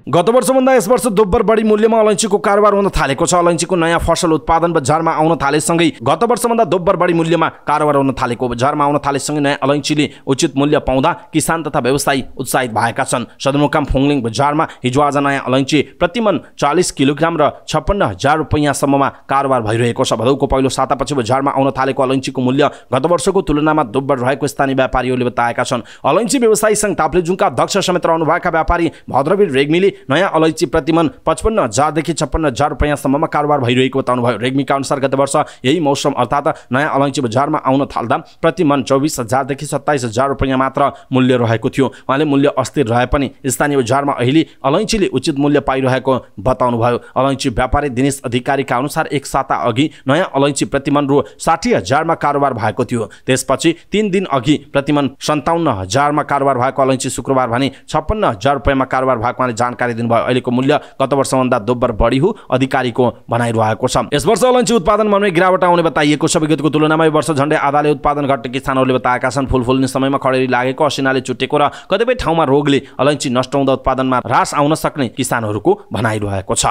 गत वर्षभन्दा यस वर्ष दोब्बर बढी मूल्यमा अलैँचीको कारोबार हुन थालेको छ। अलैँचीको नयाँ फसल उत्पादन बजारमा आउन थालेसँगै गत वर्षभन्दा दोब्बर बढी मूल्यमा कारोबार हुन थालेको। बजारमा आउन थालेसँगै नयाँ अलैँचीले उचित मूल्य पाउँदा किसान तथा व्यवसायी उत्साहित भएका छन्। सदरमुकाम फुङलिङ बजारमा हिजो आज नयाँ अलैँची प्रतिमन 40 किलोग्राम र 56,000 रुपैयाँसम्ममा कारोबार भइरहेको छ। भदौको पहिलो सातापछि बजारमा आउन थालेको अलैँचीको मूल्य गत वर्षको तुलनामा दोब्बर रहेको स्थानीय व्यापारीहरूले बताएका छन्। अलैँची व्यवसायी सङ्घ ताप्लेजुङका अध्यक्ष समेत रहनुभएका व्यापारी भद्रवीर रेग्मीले नयाँ अलैँची प्रतिमन 55,000 देखि 56,000 रुपैयाँसम्ममा कारोबार भइरहेको बताउनुभयो। रेग्मीका अनुसार गत वर्ष यही मौसम अर्थात् नयाँ अलैँची बजारमा आउन थाल्दा प्रतिमन 24,000 देखि 27,000 रुपैयाँ मात्र मूल्य रहेको थियो। उहाँले मूल्य अस्थिर रहे पनि स्थानीय बजारमा अहिले अलैँचीले उचित मूल्य पाइरहेको बताउनुभयो। अलैँची व्यापारी दिनेश अधिकारीका अनुसार एक साता अघि नयाँ अलैँची प्रतिमन रु 60,000मा कारोबार भएको थियो। त्यसपछि 3 दिन अघि प्रतिमन 57,000मा कारोबार भएको अलैँची शुक्रबार भने 56,000 रुपैयाँमा कारोबार भएको उहाँले जानकारी दिनुभयो। अहिलेको मूल्य गत वर्षभन्दा दोब्बर बढी हो अधिकारीको भनाइरहेको छ। यस वर्ष अलैँची उत्पादनमा पनि गिरावट आउने बताइएको छ। विगतको तुलनामा यो वर्ष झण्डै आधाले उत्पादन घट्ने किसानहरूले बताएका छन्। फुल फुल्ने समयमा खडेरी लागेको, असिनाले चुटेको र कतिपय ठाउँमा रोगले अलैँची नष्ट हुँदा उत्पादनमा ह्रास आउन सक्ने किसानहरूको भनाइरहेको छ।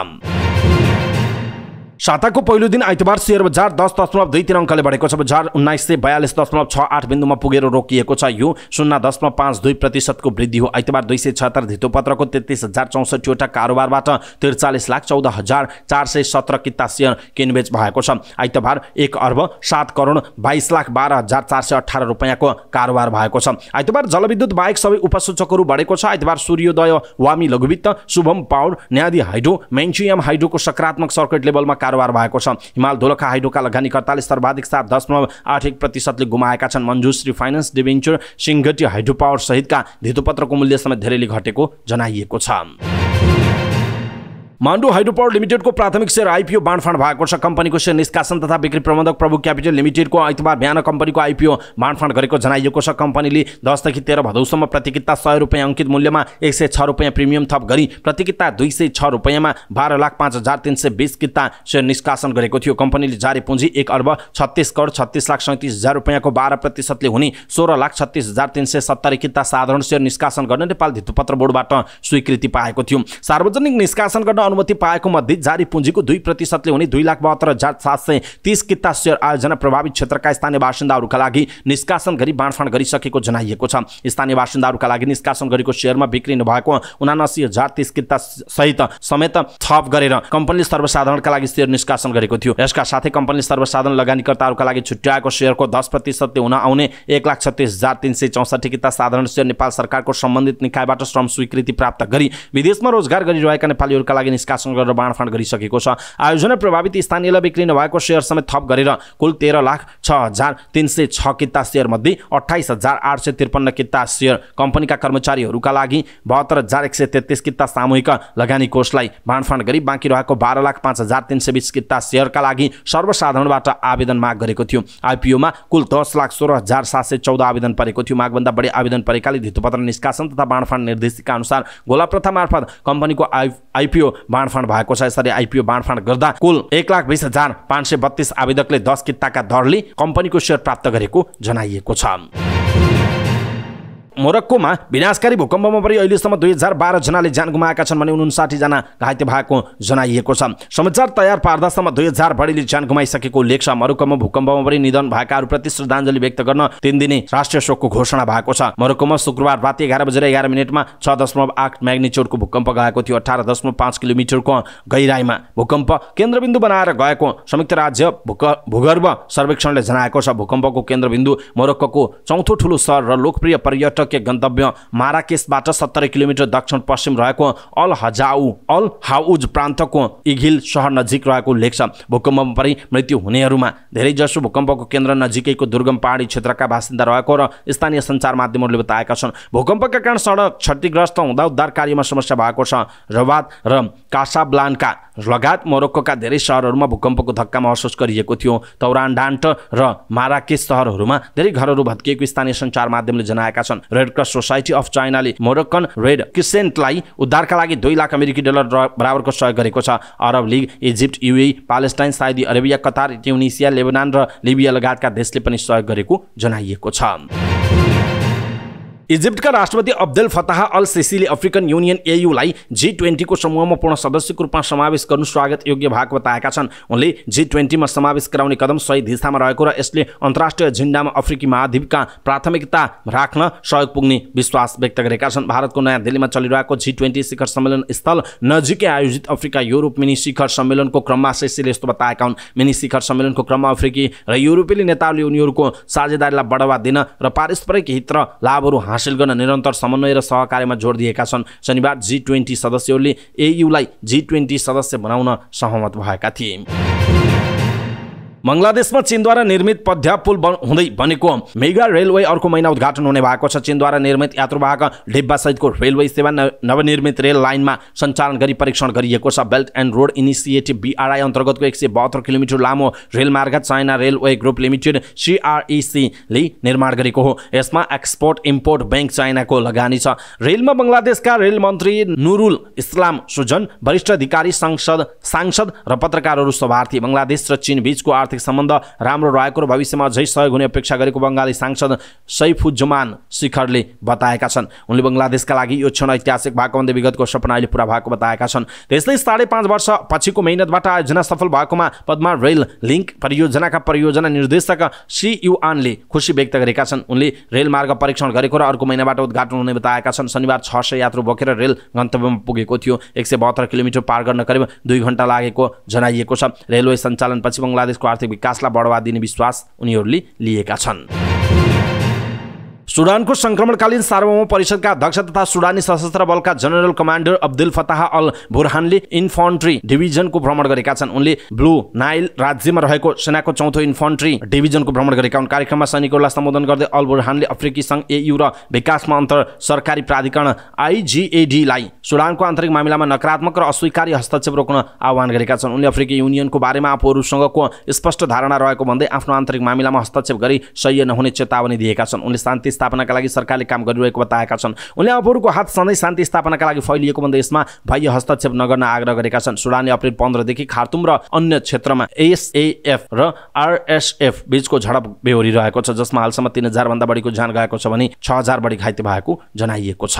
साताको पहिलो दिन आइतबार शेयर बजार 10.23 अङ्कले बढेको छ। बजार 1942.68 बिन्दुमा पुगेर रोकिएको छ। यो 0.52% को वृद्धि हो। आइतबार 276 धितोपत्रको 33,064 वटा कारोबारबाट 43,14,417 किता शेयर किनबेच भएको छ। आइतबार 1,07,22,12,418 रुपैयाँको कारोबार भएको छ। आइतबार जलविद्युत बाहेक सबै उपसूचकहरू बढेको छ। आइतबार सूर्योदय, वामी लघुवित्त, शुभम पावर, न्यादी हाइड्रो, मेन्चियम हाइड्रोको सकारात्मक सर्किट लेभलमा कारोबार भएको छ। हिमाल दोलखा हाइड्रोका लगानीकर्ताले सर्वाधिक 7.81% गुमाएका छन्। Manjushree finance, debenture, Singati hydro power सहितका धितोपत्रको मूल्य समेत धेरैले घटेको जनाइएको छ। मान्डु हाइड्रो पावर लिमिटेडको प्राथमिक शेयर आइपिओ बाँडफाँड भएको छ। कम्पनीको शेयर निष्कासन तथा बिक्री प्रबन्धक प्रभु क्यापिटल लिमिटेडको आइतबार बिहान कम्पनीको आइपिओ बाँडफाँड गरेको जनाइएको छ। कम्पनीले 10 देखि 13 भदौसम्म प्रति किता 100 रुपैयाँ अङ्कित मूल्यमा 106 रुपैयाँ प्रिमियम थप गरी प्रति किता 206 रुपैयाँमा 12,05,320 किता शेयर निष्कासन गरेको थियो। कम्पनीले जारी पुँजी 1,36,36,37,000 रुपैयाँको 12% ले हुने 16,36,370 किता साधारण शेयर निष्कासन गर्न नेपाल धितोपत्र बोर्डबाट स्वीकृति पाएको थियो। सार्वजनिक निष्कासन गर्न अनुमति पाएको मध्ये जारी पुँजीको 2% ले हुने 2,72,730 किता शेयर आयोजना प्रभावित क्षेत्रका स्थानीय बासिन्दाहरूका लागि निष्कासन गरी बाँडफाँड गरिसकेको जनाइएको छ। स्थानीय बासिन्दाहरूका लागि निष्कासन गरेको शेयरमा बिक्री नभएको 79,030 किता सहित समेत थप गरेर कम्पनीले सर्वसाधारणका लागि शेयर निष्कासन गरेको थियो। यसका साथै कम्पनीले सर्वसाधारण लगानीकर्ताहरूका लागि छुट्याएको शेयरको 10% ले हुन आउने 1,36,364 किता साधारण शेयर नेपाल सरकारको सम्बन्धित निकायबाट श्रम स्वीकृति प्राप्त गरी विदेशमा रोजगार गरिरहेका नेपालीहरूका लागि निष्कासन गरेर बाँडफाँड गरिसकेको छ। आयोजना प्रभावित स्थानीयलाई बिक्री नभएको शेयर समेत थप गरेर कुल 13,06,306 किता शेयर मध्ये 28,853 किता शेयर कम्पनीका कर्मचारीहरूका लागि 72,133 किता सामूहिक लगानी कोषलाई बाँडफाँड गरी बाँकी रहेको 12,05,320 किता शेयरका लागि सर्वसाधारणबाट आवेदन माग गरेको थियो। आइपिओमा कुल 10,16,714 आवेदन परेको थियो। मागभन्दा बढी आवेदन परेकाले धितोपत्र निष्कासन तथा बाँडफाँड निर्देशिका अनुसार गोलाप्रथा मार्फत कम्पनीको आइपिओ बाँडफाँड भएको छ। यसरी आइपिओ बाँडफाँड गर्दा कुल 1,20,532 आवेदकले 10 किताका दरले कम्पनीको शेयर प्राप्त गरेको जनाइएको छ। मोरक्कोमा विनाशकारी भूकम्पमा परि अहिलेसम्म 2012 जनाले ज्यान गुमाएका छन् भने 59 जना घाइते भएको जनाइएको छ। समाचार तयार पार्दासम्म 2000 बढीले ज्यान गुमाइसकेको उल्लेख छ। मोरक्कोमा भूकम्पमा परि निधन भएकाहरूप्रति श्रद्धाञ्जली व्यक्त गर्न 3 दिने राष्ट्रिय शोकको घोषणा भएको छ। मोरक्कोमा शुक्रबार राति 11:11 6.8 म्याग्निच्युडको भूकम्प गएको थियो। 18.5 किलोमिटरको गहिराइमा भूकम्प केन्द्रबिन्दु बनाएर गएको संयुक्त राज्य भूगर्भ सर्वेक्षणले जनाएको छ। भूकम्पको केन्द्रबिन्दु मोरक्कोको चौथो ठूलो सहर र लोकप्रिय पर्यटक पर्यटकीय गन्तव्य माराकेसबाट 70 किलोमिटर दक्षिण पश्चिम रहेको अल हाउज प्रान्तको इघिल शहर नजिक रहेको उल्लेख छ। भूकम्पमा परि मृत्यु हुनेहरूमा धेरैजसो भूकम्पको केन्द्र नजिकैको दुर्गम पहाडी क्षेत्रका बासिन्दा रहेको र स्थानीय सञ्चार माध्यमहरूले बताएका छन्। भूकम्पका कारण सडक क्षतिग्रस्त हुँदा उद्धार कार्यमा समस्या भएको छ। रबात र कासाब्लान्का लगायत मोरक्कोका धेरै शहरहरूमा भूकम्पको धक्का महसुस गरिएको थियो। तौरान्डान्ट र माराकेस शहरहरूमा धेरै घरहरू भत्किएको स्थानीय सञ्चार माध्यमले जनाएका छन्। रेड क्रस सोसाइटी अफ चाइनाले मोरक्कन रेड क्रिसेन्टलाई उद्धारका लागि 2 लाख अमेरिकी डलर बराबरको सहयोग गरेको छ। Arab League, Egypt, UAE, Palestine, Saudi Arabia, Qatar, Tunisia, Lebanon र लिबिया लगायतका देशले पनि सहयोग गरेको जनाइएको छ। इजिप्टका राष्ट्रपति अब्देल फताह अल सिसीले अफ्रिकन युनियन एयूलाई G20 को समूहमा पूर्ण सदस्यको रूपमा समावेश गर्नु स्वागत योग्य भएको बताएका छन्। उनले G20 मा समावेश गराउने कदम सही दिशामा रहेको र यसले अन्तर्राष्ट्रिय एजेन्डामा अफ्रिकी महाद्वीपका प्राथमिकता राख्न सहयोग पुग्ने विश्वास व्यक्त गरेका छन्। भारतको नयाँ दिल्लीमा चलिरहेको G20 शिखर सम्मेलन स्थल नजिकै आयोजित अफ्रिका युरोप मिनी शिखर सम्मेलनको क्रममा सिसीले यस्तो बताएका हुन्। मिनी शिखर सम्मेलनको क्रममा अफ्रिकी र युरोपेली नेताहरूले उनीहरूको साझेदारीलाई बढावा दिन र पारस्परिक हित र लाभहरू हासिल गर्न निरन्तर समन्वय र सहकार्यमा जोड दिएका छन्। शनिबार G20 सदस्यहरूले एयूलाई G20 सदस्य बनाउन सहमत भएका थिए। बंगलादेशमा चीनद्वारा निर्मित पद्या पुल हुँदै बनेको मेगा रेलवे अर्को महिना उद्घाटन हुने भएको छ। चीनद्वारा निर्मित यात्रुवाहक डिब्बा सहितको रेलवे सेवा नवनिर्मित रेल लाइनमा सञ्चालन गरी परीक्षण गरिएको छ। Belt and road initiative BRI अन्तर्गतको 172 किलोमिटर लामो रेलमार्ग China railway group limited CREC ले निर्माण गरेको हो। यसमा एक्सपोर्ट इम्पोर्ट बैंक चाइनाको लगानी छ। रेलमा बंगलादेशका रेल मन्त्री नुरुल इस्लाम सुजन, वरिष्ठ अधिकारी, सांसद र पत्रकारहरू सवार थिए। बंगलादेश र चीन बीचको आर्थिक सम्बन्ध राम्रो रहेको र भविष्यमा अझै सहयोग हुने अपेक्षा गरेको बंगाली सांसद सैफुज्जमान शिखरले बताएका छन्। उनले बंगलादेशका लागि यो क्षण ऐतिहासिक भएको भन्दै विगतको सपना अहिले पूरा भएको बताएका छन्। त्यसले 5.5 वर्ष पछिको मेहनतबाट आयोजना सफल भएकोमा पद्मा रेल लिङ्क परियोजनाका परियोजना निर्देशक सी युआनले खुसी व्यक्त गरेका छन्। उनले रेलमार्ग परीक्षण गरेको र अर्को महिनाबाट उद्घाटन हुने बताएका छन्। शनिबार 600 यात्रु बोकेर रेल गन्तव्यमा पुगेको थियो। 172 किलोमिटर पार गर्न करिब 2 घण्टा लागेको जनाइएको छ। रेलवे सञ्चालनपछि बंगलादेशको आर्थिक विकासलाई बढावा दिने विश्वास उनीहरूले लिएका छन्। सुडानको संक्रमणकालीन सार्वभौम परिषदका अध्यक्ष तथा सुडानी सशस्त्र बलका general commander Abdul Fattah al बुरहानले इन्फन्ट्री डिभिजनको भ्रमण गरेका छन्। उनले ब्लू नाइल राज्यमा रहेको सेनाको 4औं इन्फन्ट्री डिभिजनको भ्रमण गरेका हुन्। कार्यक्रममा सैनिकहरूलाई सम्बोधन गर्दै अल बुरहानले अफ्रिकी संघ AU र विकासमा अन्तर सरकारी प्राधिकरण IGAD लाई सुडानको आन्तरिक मामिलामा नकारात्मक र अस्वीकार्य हस्तक्षेप रोक्न आह्वान गरेका छन्। उनले अफ्रिकी युनियनको बारेमा आफूहरूसँगको स्पष्ट धारणा रहेको भन्दै आफ्नो आन्तरिक मामिलामा हस्तक्षेप गरी सह्य नहुने चेतावनी दिएका छन्। उनले शान्ति स्थापनाका लागि सरकारले काम गरिरहेको बताएका छन्। उनले आफूहरूको हात सधैँ शान्ति स्थापनाका लागि फैलिएको भन्दै यसमा बाह्य हस्तक्षेप नगर्न आग्रह गरेका छन्। सुडानले अप्रिल 15 देखि खार्तुम र अन्य क्षेत्रमा SAF र RSF बीचको झडप बेहोरिरहेको छ, जसमा हालसम्म 3000 भन्दा बढीको ज्यान गएको छ भने 6000 बढी घाइते भएको जनाइएको छ।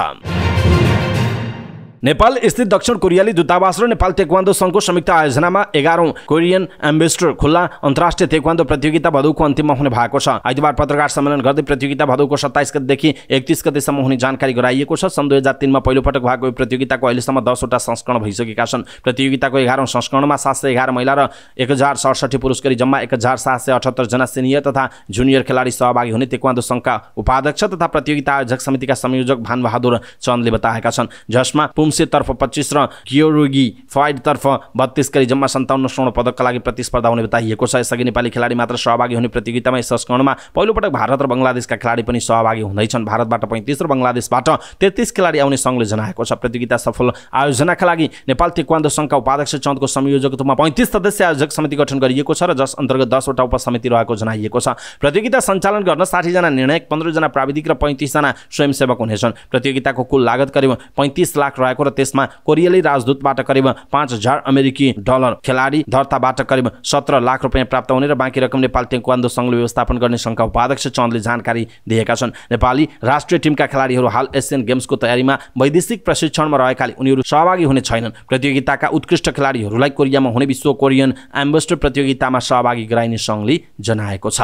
नेपाल स्थित दक्षिण कोरियाली दूतावास र नेपाल ताइक्वान्डो संघको संयुक्त आयोजनामा 11औं कोरियन एम्बेसडर खुल्ला अन्तर्राष्ट्रिय ताइक्वान्डो प्रतियोगिता भदौको अन्तिममा हुने भएको छ। आइतबार पत्रकार सम्मेलन गर्दै प्रतियोगिता भदौको 27 गतेदेखि 31 गतेसम्म हुने जानकारी गराइएको छ। सन् 2003 मा पहिलो पटक भएको यो प्रतियोगिताको अहिलेसम्म 10 वटा संस्करण भइसकेका छन्। प्रतियोगिताको 11औं संस्करणमा 711 महिला र 1067 पुरुष गरी जम्मा 1778 जना सिनियर तथा जुनियर खेलाडी सहभागी हुने ताइक्वान्डो संघका उपाध्यक्ष तथा प्रतियोगिता आयोजक समितिका संयोजक भानबहादुर चन्दले बताएका छन्। जसमा तर्फ 25 र क्योरुगी फाइड तर्फ 32 गरी जम्मा 57 स्वर्ण पदकका लागि प्रतिस्पर्धा हुने बताइएको छ। यसअघि नेपाली खेलाडी मात्र सहभागी हुने प्रतियोगितामा यस संस्करणमा पहिलो पटक भारत र बंगलादेशका खेलाडी पनि सहभागी हुँदैछन्। भारतबाट 35 र बंगलादेशबाट 33 खेलाडी आउने संघले जनाएको छ। प्रतियोगिता सफल आयोजनाका लागि नेपाल ताइक्वान्डो संघका उपाध्यक्ष चन्दको संयोजकत्वमा 35 सदस्यीय आयोजक समिति गठन गरिएको छ र जस अन्तर्गत 10 वटा उपसमिति रहेको जनाइएको छ। प्रतियोगिता सञ्चालन गर्न 60 जना निर्णायक, 15 जना प्राविधिक र 35 जना स्वयंसेवक हुनेछन्। प्रतियोगिताको कुल लागत करिब 35 लाख रहेको र त्यसमा कोरियाली राजदूतबाट करिब 5000 अमेरिकी डलर, खेलाडी दर्ताबाट करिब 17 लाख रुपैयाँ प्राप्त हुने र बाँकी रकम नेपाल ताइक्वान्डो संघले व्यवस्थापन गर्ने संघका उपाध्यक्ष चन्दले जानकारी दिएका छन्। नेपाली राष्ट्रिय टिमका खेलाडीहरू हाल एसियन गेम्सको तयारीमा वैदेशिक प्रशिक्षणमा रहेकाले उनीहरू सहभागी हुने छैनन्। प्रतियोगिताका उत्कृष्ट खेलाडीहरूलाई कोरियामा हुने विश्व कोरियन एम्बेसडर प्रतियोगितामा सहभागी गराइने संघले जनाएको छ।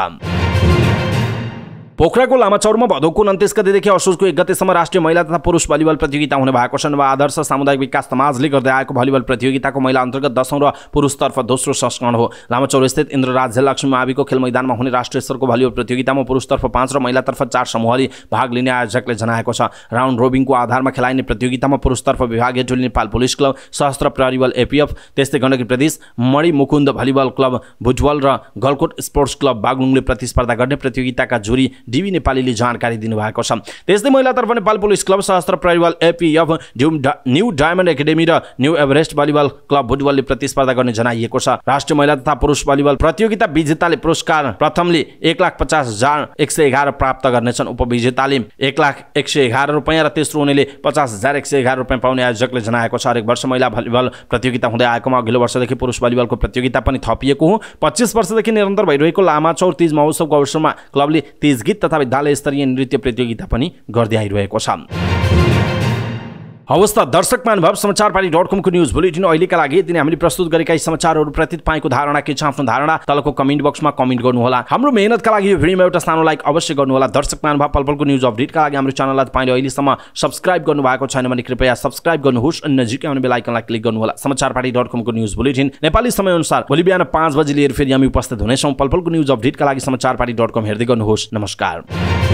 पोखराको लामाचौरमा भदौको 29 गतेदेखि असोजको 1 गतेसम्म राष्ट्रिय महिला तथा पुरुष भलिबल प्रतियोगिता हुने भएको छ। नव आदर्श सामुदायिक विकास समाजले गर्दै आएको भलिबल प्रतियोगिताको महिला अन्तर्गत 10औं र पुरुषतर्फ दोस्रो संस्करण हो। लामाचौर स्थित इन्द्र राज्य लक्ष्मी माविको खेल मैदानमा हुने राष्ट्रिय स्तरको भलिबल प्रतियोगितामा पुरुषतर्फ 5 र महिलातर्फ 4 समूहले भाग लिने आयोजकले जनाएको छ। राउन्ड रोबिङको आधारमा खेलाइने प्रतियोगितामा पुरुषतर्फ विभागीय टोली नेपाल पुलिस क्लब, सशस्त्र प्रहरी बल एपीएफ, त्यस्तै गण्डकी प्रदेश मणि मुकुन्द भलिबल क्लब भुटबल र गलकोट स्पोर्ट्स क्लब बागलुङले प्रतिस्पर्धा गर्ने प्रतियोगिताका जुरी डीबी नेपालीले जानकारी दिनुभएको छ। त्यस्तै महिलातर्फ नेपाल पुलिस क्लब, सशस्त्र प्रहरी बल एपीएफ, न्यू डायमन्ड एकाडेमी र न्यू एभरेस्ट भलिबल क्लब भुटबलले प्रतिस्पर्धा गर्ने जनाइएको छ। राष्ट्रिय महिला तथा पुरुष भलिबल प्रतियोगिता विजेताले पुरस्कार प्रथमले 1,50,111 प्राप्त गर्नेछन्। उपविजेताले 1,01,11 रुपैयाँ र तेस्रो हुनेले 50,111 रुपैयाँ पाउने आयोजकले जनाएको छ। हरेक वर्ष महिला भलिबल प्रतियोगिता हुँदै आएकोमा अघिल्लो वर्षदेखि पुरुष भलिबलको प्रतियोगिता पनि थपिएको हो। 25 वर्षदेखि निरन्तर भइरहेको लामाचौर तीज महोत्सवको अवसरमा क्लबले तीज गीत तथा विद्यालय स्तरीय नृत्य प्रतियोगिता पनि गर्दै आइरहेको छ। हवस् त दर्शक महानुभाव, समाचारपारी.com को न्यूज बुलेटिन अहिलेका लागि यति नै। हामीले प्रस्तुत गरेका यी समाचारहरूप्रति तपाईँको धारणा के छ? आफ्नो धारणा तलको कमेन्ट बक्समा कमेन्ट गर्नुहोला। हाम्रो मेहनतका लागि यो भिडियोमा एउटा सानो लाइक अवश्य गर्नुहोला। दर्शक महानुभाव, पलपलको न्यूज अपडेटका लागि हाम्रो च्यानललाई तपाईँले अहिलेसम्म सब्स्क्राइब गर्नुभएको छैन भने कृपया सब्स्क्राइब गर्नुहोस् अनि नजिकै आउने बेल आइकनलाई क्लिक गर्नुहोला। समाचारपारी.com को न्यूज बुलेटिन नेपाली समयअनुसार भोलि बिहान 5 बजे लिएर फेरि हामी उपस्थित हुनेछौँ। पलपलको न्यूज अपडेटका लागि समाचारपारी.com हेर्दै गर्नुहोस्। नमस्कार।